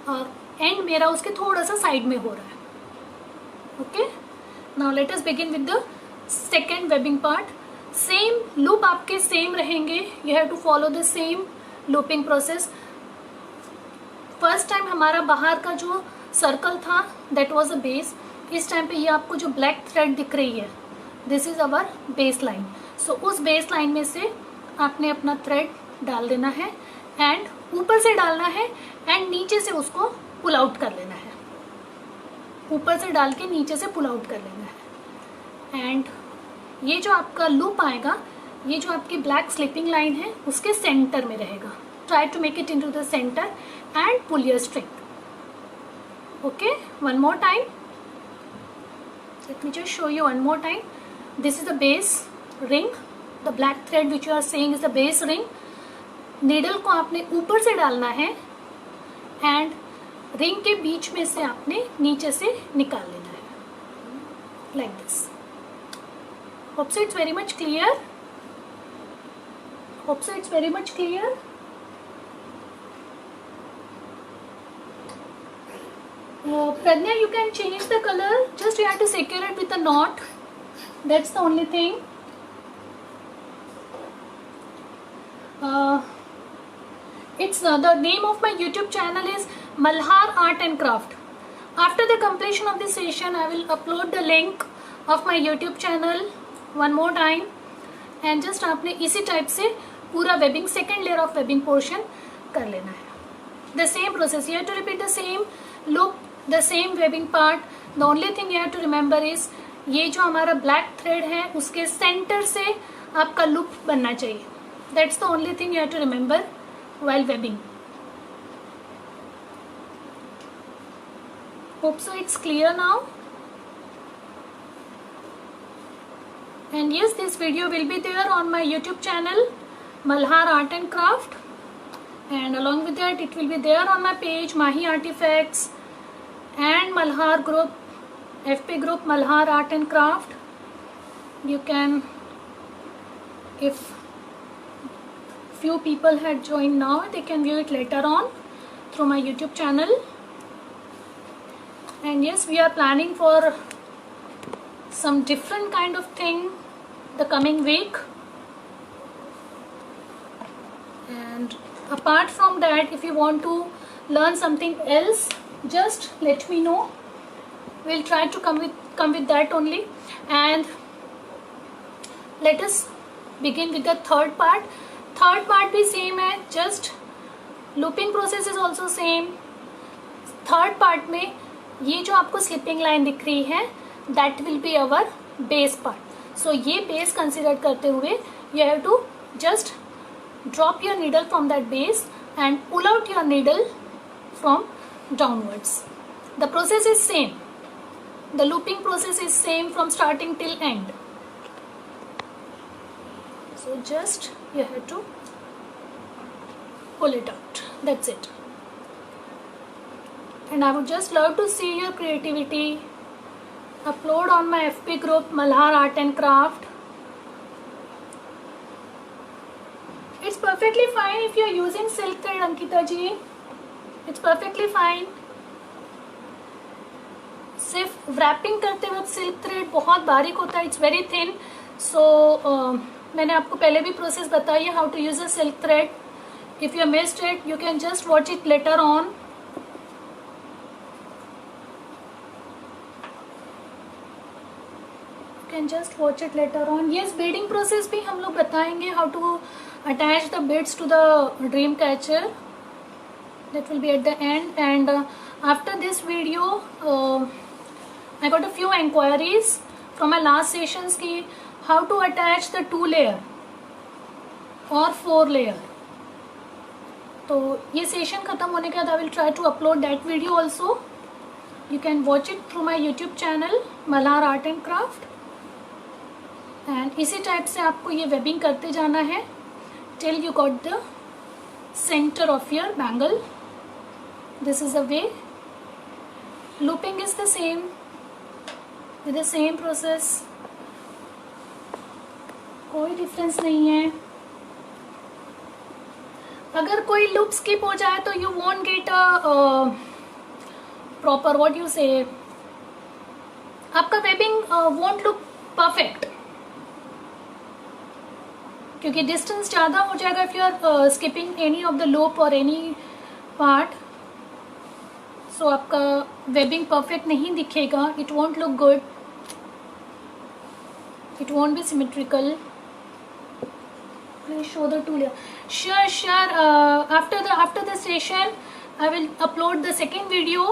और end मेरा उसके थोड़ा सा side में हो रहा है. Okay, now let us begin with the second webbing part. Same loop आपके सेम रहेंगे. You have to follow the same looping process. First time हमारा बाहर का जो सर्कल था दैट वाज अ बेस. इस टाइम पे ये आपको जो ब्लैक थ्रेड दिख रही है this is our base line. So उस बेस लाइन में से आपने अपना थ्रेड डाल देना है एंड ऊपर से डालना है एंड नीचे से उसको पुल आउट कर लेना है. ऊपर से डाल के नीचे से पुल आउट कर लेना है. एंड ये जो आपका लूप आएगा ये जो आपकी ब्लैक स्लिपिंग लाइन है उसके सेंटर में रहेगा. Try to make it into the centre and pull your string. Okay, one more time. Let me just show you one more time. This is the base ring. The black thread which you are seeing is the base ring. Needle को आपने ऊपर से डालना है and ring के बीच में से आपने नीचे से निकाल लेना है. Like this. Hope so it's very much clear. Hope so it's very much clear. Pradnya, you can change the color. Just you have to secure it with a knot. That's the only thing. It's the name of my YouTube channel is Malhar Art and Craft. After the completion of this session, I will upload the link of my YouTube channel one more time. And just आपने इसी type से पूरा webbing second layer of webbing portion कर लेना है. The same process. You have to repeat the same loop. The same webbing part. The only thing you have to remember is ये जो हमारा black thread है उसके center से आपका loop बनना चाहिए. That's the only thing you have to remember while webbing. Hope so it's clear now. And yes, this video will be there on my YouTube channel Malhar Art and Craft. And along with that it will be there on my page Mahi Artifacts and Malhar group, FP group Malhar Art and Craft. You can, if few people had joined now, they can view it later on through my YouTube channel. And yes, we are planning for some different kind of thing the coming week. And apart from that, if you want to learn something else, just let me know. We'll try to come with that only. And let us begin with the third part. Third part भी same है, just looping process is also same. Third part में ये जो आपको slipping line दिख रही है that will be our base part. So ये base consider करते हुए you have to just drop your needle from that base and pull out your needle from downwards. The process is same. The looping process is same from starting till end. So just you have to pull it out. That's it. And I would just love to see your creativity. Upload on my FP group Malhar Art and Craft. It's perfectly fine if you are using silk thread, Ankita ji. It's perfectly fine. सिर्फ wrapping करते वक्त silk thread बहुत बारीक होता है. It's very thin. So मैंने आपको पहले भी process बताई है how to use a silk thread. If you missed it, you can just watch it later on. You can just watch it later on. Yes, beading process भी हम लोग बताएंगे how to attach the beads to the dream catcher. That will be at the end. And after this video, I got a few inquiries from my last sessions की how to attach the 2 layer or 4 layer. तो ये session ख़त्म होने के बाद I will try to upload that video also. You can watch it through my YouTube channel Malhar Art and Craft. And इसी type से आपको ये webbing करते जाना है till you got the center of your bangle. This is the way. Looping is the same with the same process. कोई difference नहीं है. अगर कोई लूप स्किप हो जाए तो you won't get a proper what you say आपका webbing won't look perfect, क्योंकि डिस्टेंस ज़्यादा हो जाएगा if you are skipping any of the loop और एनी पार्ट, सो आपका वेबिंग परफेक्ट नहीं दिखेगा, it won't look good, it won't be symmetrical. Please show the tool here. Sure. After the session I will upload the second video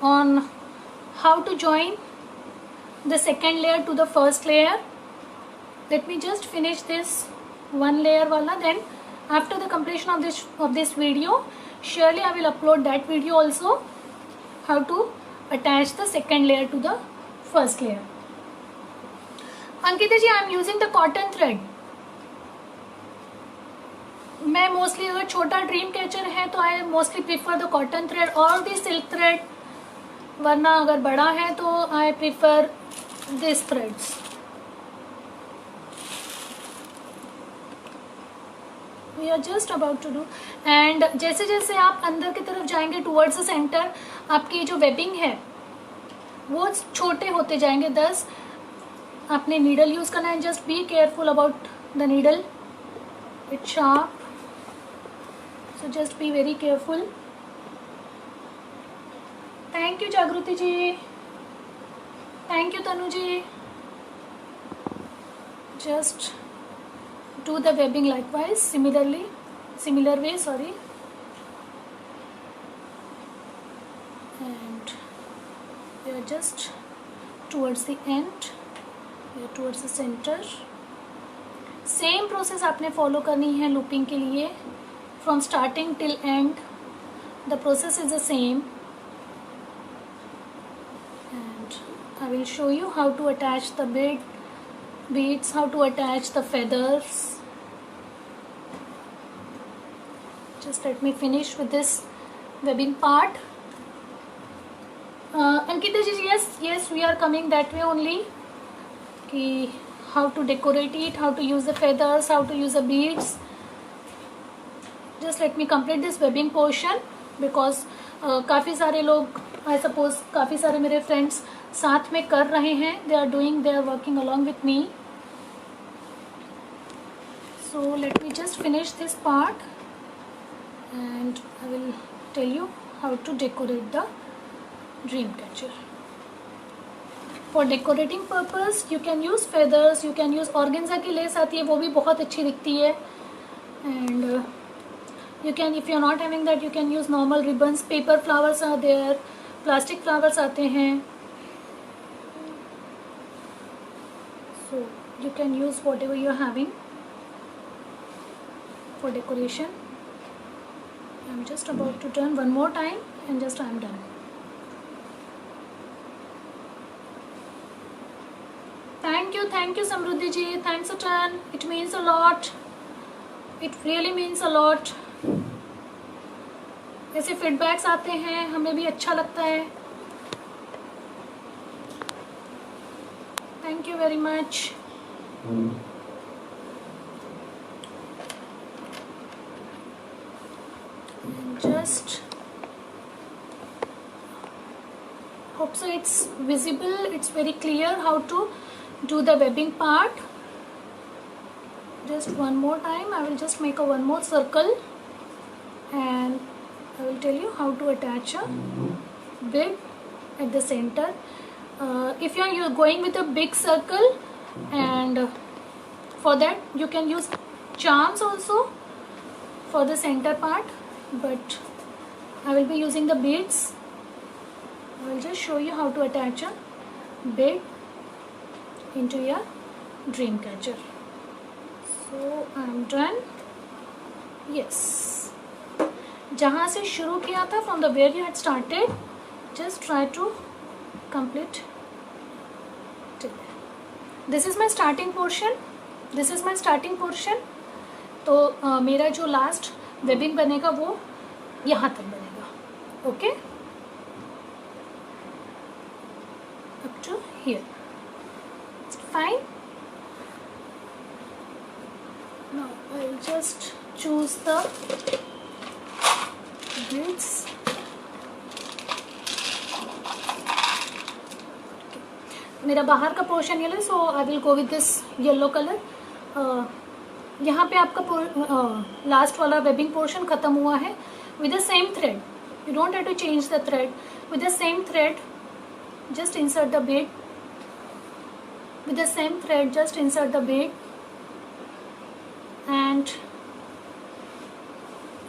on how to join the second layer to the first layer. Let me just finish this one layer wala, then after the completion of this video surely I will upload that video also, how to attach the second layer to the first layer. Ankita ji, I am using the cotton thread. मैं mostly अगर छोटा dream catcher है तो I mostly prefer the cotton thread और the silk thread, वरना अगर बड़ा है तो I prefer this threads. We are just about to do. And जैसे जैसे आप अंदर की तरफ जाएंगे टूवर्ड्स द सेंटर, आपकी जो वेबिंग है वो छोटे होते जाएंगे. 10 आपने नीडल यूज करना है. Just be careful about the needle, it's sharp, so just be very careful. Thank you Jagriti ji, thank you Tanu ji. Just do the webbing likewise similar way, sorry. And we are just towards the end, we are towards the center. Same process आपने follow करनी है looping के लिए, from starting till end the process is the same. And I will show you how to attach the beads, how to attach the feathers. Just let me finish with this webbing part. Ankita ji, yes, we are coming that way only. कि how to decorate it, how to use the feathers, how to use the beads. Just let me complete this webbing portion because काफ़ी सारे लोग, I suppose काफ़ी सारे मेरे friends साथ में कर रहे हैं. They are working along with me. So let me just finish this part. And I will tell you how to decorate the dream catcher. For decorating purpose you can use feathers, you can use organza की less आती है, वो भी बहुत अच्छी दिखती है. And you can, if you are not having that, you can use normal ribbons. Paper flowers are there, plastic flowers आते हैं, so you can use whatever you are having for decoration. I'm just about to turn one more time and just I'm done. Thank you Samruddhi ji, thanks a ton. It means a lot, it really means a lot. ऐसे feedbacks आते हैं, हमें भी अच्छा लगता है. Thank you very much. Just hope so it's visible, it's very clear how to do the webbing part. Just one more time I will just make one more circle and I will tell you how to attach a bead at the center. If you're going with a big circle, and for that you can use charms also for the center part, but I will be using the beads. I will just show you how to attach a bead into your dream catcher. So I am done. Yes, जहाँ से शुरू किया था, from the where you had started, just try to complete till there. This is my starting portion. तो मेरा जो last webbing बनेगा वो यहाँ तक बनेगा. Okay, up to here. Fine. Now I will just choose the beads. मेरा बाहर का portion yellow, so I will go with this yellow colour. यहाँ पे आपका लास्ट वाला वेबिंग पोर्शन ख़त्म हुआ है। With the same thread, you don't have to change the thread, with the same thread just insert the bead, with the same thread just insert the bead and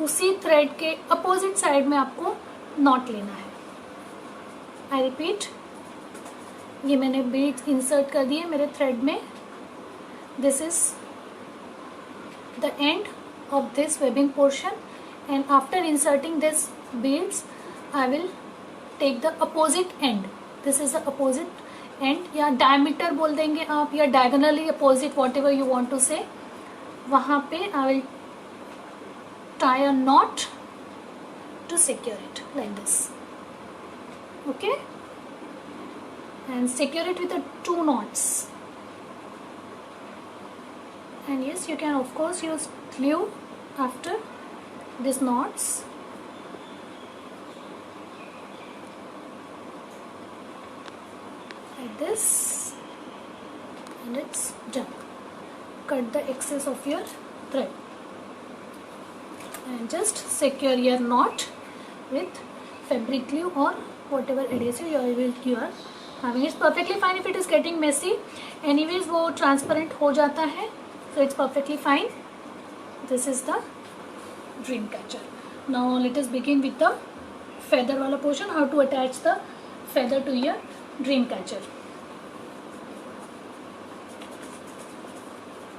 उसी thread के opposite side में आपको not लेना है। I repeat, ये मैंने Beed insert कर दिए मेरे थ्रेड में। This is the end of this webbing portion and after inserting this beads I will take the opposite end. This is the opposite end, या डायमीटर बोल देंगे आप, या diagonally opposite, whatever you want to say. वहाँ पे I will tie a knot to secure it like this, okay, and secure it with the 2 knots. And yes, you can of course use glue after these knots. Like this, and it's done. Cut the excess of your thread and just secure your knot with fabric glue or whatever adhesive you are having. It's perfectly fine if it is getting messy. Anyways वो transparent हो जाता है, so it's perfectly fine. This is the dream catcher. Now let us begin with the feather वाला portion. How to attach the feather to your dream catcher.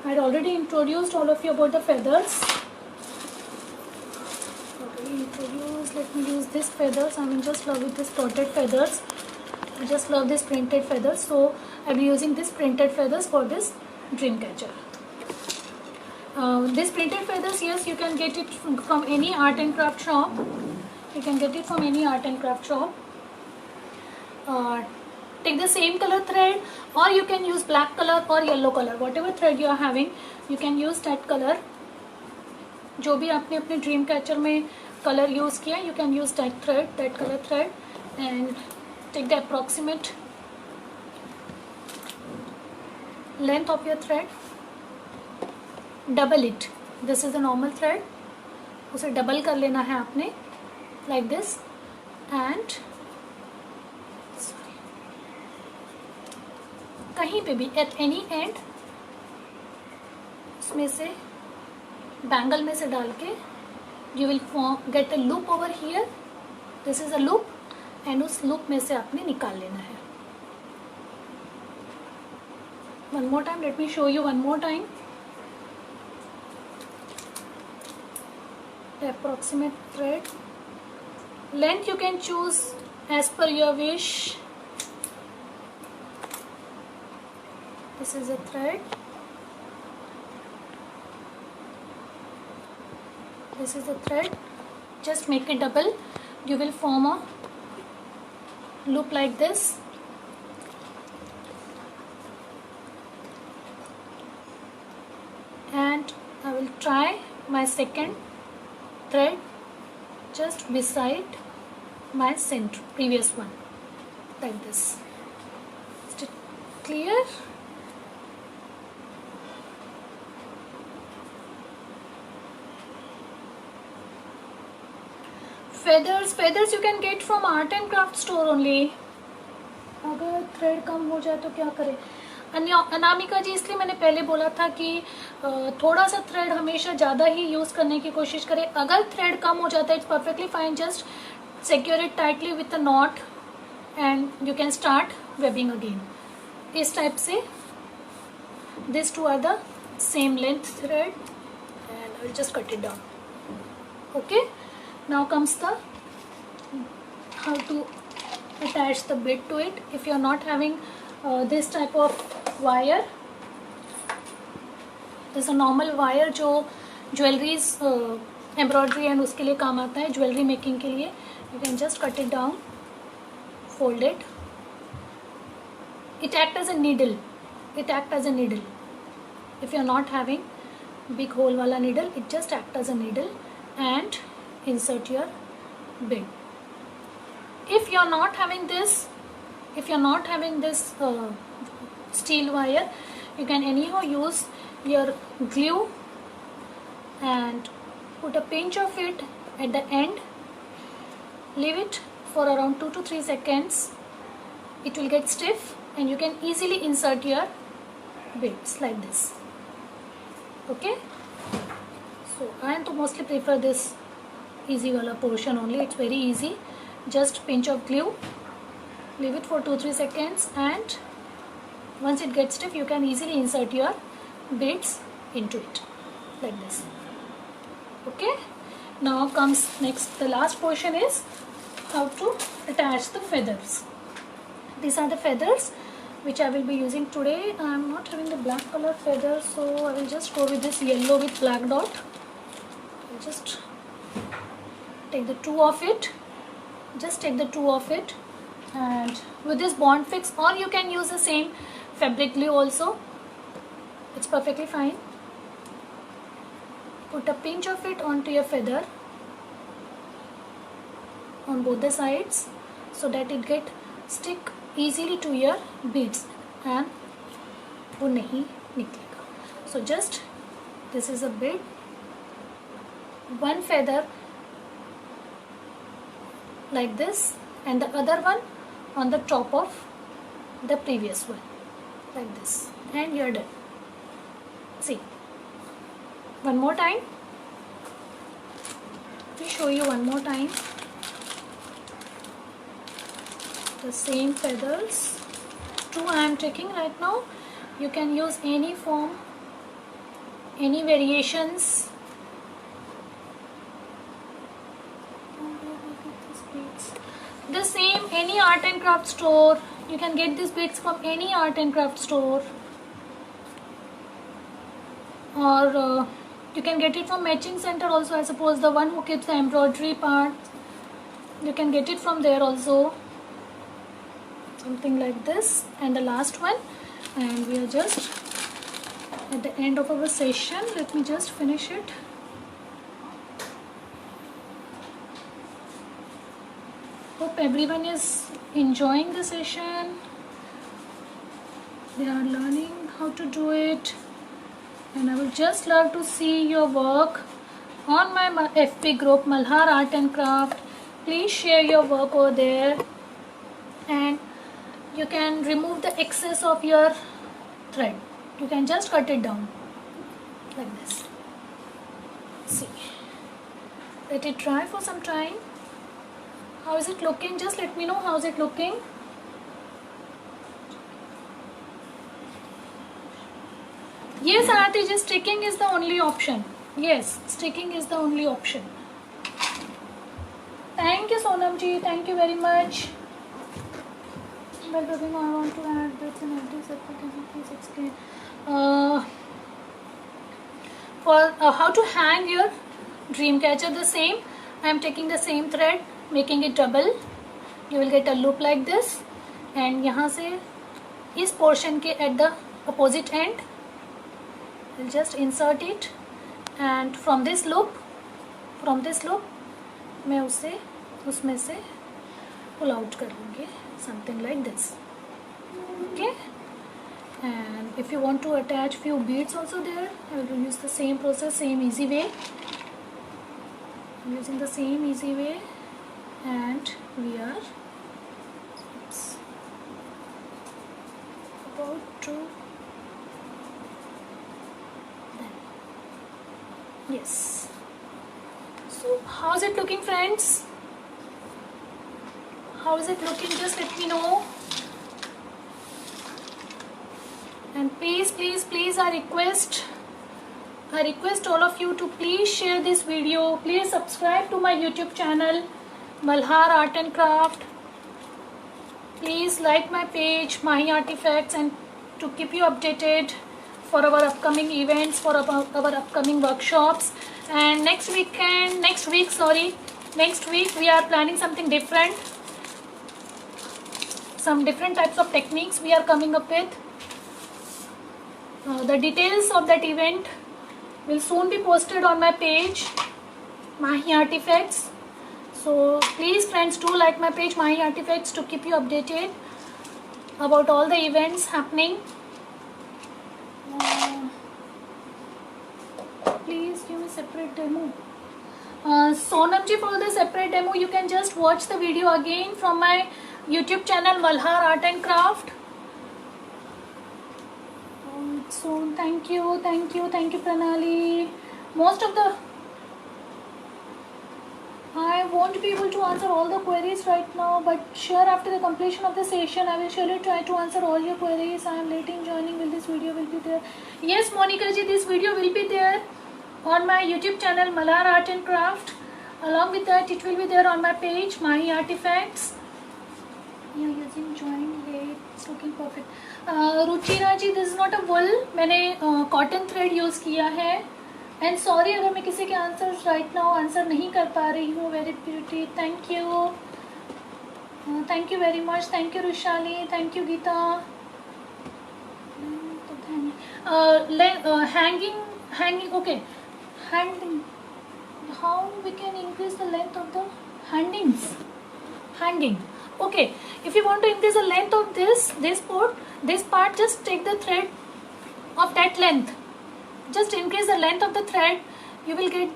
I had already introduced all of you about the feathers. Let me use these feathers. I mean, just love with this dotted feathers. I just love this printed feathers, so I'll be using this printed feathers for this dream catcher. This printed feathers, yes, you can get it from any art and craft shop. You can get it from any art and craft shop. Take the same color thread, or you can use black color or yellow color. Whatever thread you are having, you can use that color. जो भी आपने अपने dream catcher में colour use किया, you can use that thread, that color thread, and take the approximate length of your thread. Double it. This is a normal thread. उसे double कर लेना है आपने, like this, and कहीं पे भी at any end उसमें से बैंगल में से डाल के you will get a loop over here. This is a loop, and उस loop में से आपने निकाल लेना है. One more time, let me show you one more time. The approximate thread length you can choose as per your wish. This is a thread. This is the thread. Just make it double. You will form a loop like this, and I will try my second thread just beside my center previous one, like this. Is it clear? Feathers you can get from art and craft store only. अगर thread कम हो जाए तो क्या करें? अनामिका जी, इसलिए मैंने पहले बोला था कि थोड़ा सा थ्रेड हमेशा ज़्यादा ही यूज़ करने की कोशिश करें. अगर थ्रेड कम हो जाता है, it's perfectly fine. Just secure it tightly with a knot and you can start webbing again. इस टाइप से this two are the same length thread and I will just cut it down. Okay, now comes the how to attach the bead to it. If you are not having this type of wire, this is a normal wire जो jewelleries embroidery and उसके लिए काम आता है, jewellery making के लिए. You can just cut it down, fold it. It act as a needle. It act as a needle. If you are not having big hole वाला needle, it just act as a needle and insert your bead. If you are not having this, if you're not having this steel wire, you can anyhow use your glue and put a pinch of it at the end. Leave it for around 2 to 3 seconds. It will get stiff and you can easily insert your beads like this. Okay, so I mostly prefer this easy wala portion only. It's very easy. Just pinch of glue, leave it for 2-3 seconds, and once it gets stiff you can easily insert your beads into it like this. Okay, now comes next, the last portion is how to attach the feathers. These are the feathers which I will be using today. I am not having the black color feather, so I will just go with this yellow with black dot. I'll just take the two of it. Just take the two of it, and with this Bond Fix, or you can use the same fabric glue also. It's perfectly fine. Put a pinch of it onto your feather on both the sides so that it get stick easily to your beads and वो नहीं निकलेगा. So just this is a bit, one feather like this and the other one on the top of the previous one like this, and you're done. See, one more time. Let me show you one more time. The same feathers, two I am taking right now. You can use any form, any variations. The same, any art and craft store. You can get these beads from any art and craft store, or you can get it from matching center also. I suppose the one who keeps the embroidery part, you can get it from there also. Something like this. And the last one, and we are just at the end of our session. Let me just finish it. Hope everyone is enjoying the session. They are learning how to do it, and I would just love to see your work on my FB group Malhar Art and Craft. Please share your work over there, and you can remove the excess of your thread. You can just cut it down like this. See, let it dry for some time. How is it looking? Just let me know how is it looking. Yes, Aarti, just sticking is the only option. Yes, sticking is the only option. Thank you, Sonam ji. Thank you very much. While rubbing, I want to add bits and everything. Can you please explain? For how to hang your dream catcher, the same. I am taking the same thread, making it double. You will get a loop like this, and यहाँ से इस portion के at the opposite end, we'll just insert it, and from this loop, मैं उसमें से pull out कर लूँगी, something like this. Okay, and if you want to attach few beads also there, I will use the same process, same easy way. I'm using the same easy way, and we are about to then. Yes. So how's it looking, friends? How is it looking? Just let me know. And please, please, please, I request all of you to please share this video. Please subscribe to my YouTube channel, Malhar Art and Craft. Please like my page, Mahi Artifacts, and to keep you updated for our upcoming events, for our upcoming workshops. And next week we are planning something different. Some different types of techniques we are coming up with. The details of that event will soon be posted on my page, Mahi Artifacts. So please, friends, do like my page, Mahi Artifacts, to keep you updated. about all the events happening. Please give me separate demo. Sonam ji, for the separate demo you can just watch the video again from my YouTube channel Malhar Art and Craft. So thank you Pranali. Most of the I won't be able to answer all the queries right now, but sure, after the completion of the session I will surely try to answer all your queries. I am late in joining. Will this video will be there? Yes Monica ji, this video will be there on my YouTube channel Malhar Art and Craft. Along with that it will be there on my page Mahi Artifacts. You're using joint late, it's looking perfect. Ruchira ji, this is not a wool, मैंने cotton thread use किया है. And sorry अगर मैं किसी के answer right now answer नहीं कर पा रही हूँ. Very beauty, thank you very much. Thank you Rushali, thank you Geeta. Hanging okay. Hanging, how we can increase the length of the hanging. Okay, if you want to increase the length of this part, just take the thread of that length, just increase the length of the thread, you will get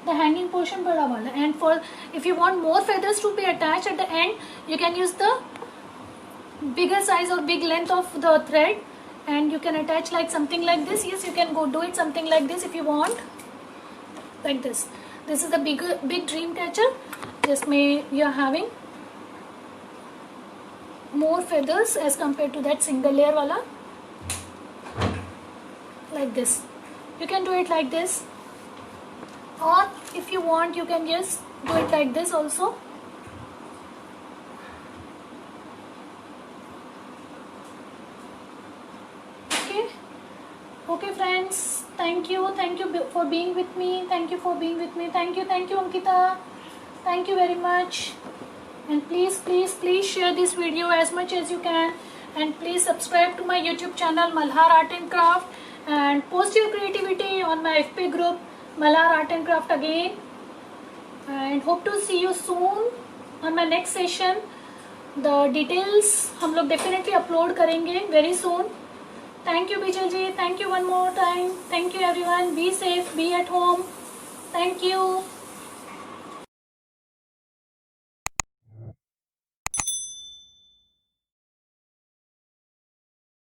the hanging portion bada wala. And for if you want more feathers to be attached at the end, you can use the bigger size or big length of the thread, and you can attach like something like this. Yes, you can go do it something like this if you want, like this. This is the big dream catcher. जिसमें you are having more feathers as compared to that single layer वाला. Like this, you can do it like this, or if you want you can just do it like this also. Okay friends, thank you for being with me. Thank you Ankita. Thank you very much. And please share this video as much as you can, and please subscribe to my YouTube channel Malhar Art and Craft, and post your creativity on my FP group Malhar Art and Craft again. And hope to see you soon on my next session. The details हम लोग definitely upload करेंगे very soon. Thank you Bijal ji, thank you one more time. Thank you everyone. Be safe, be at home. Thank you.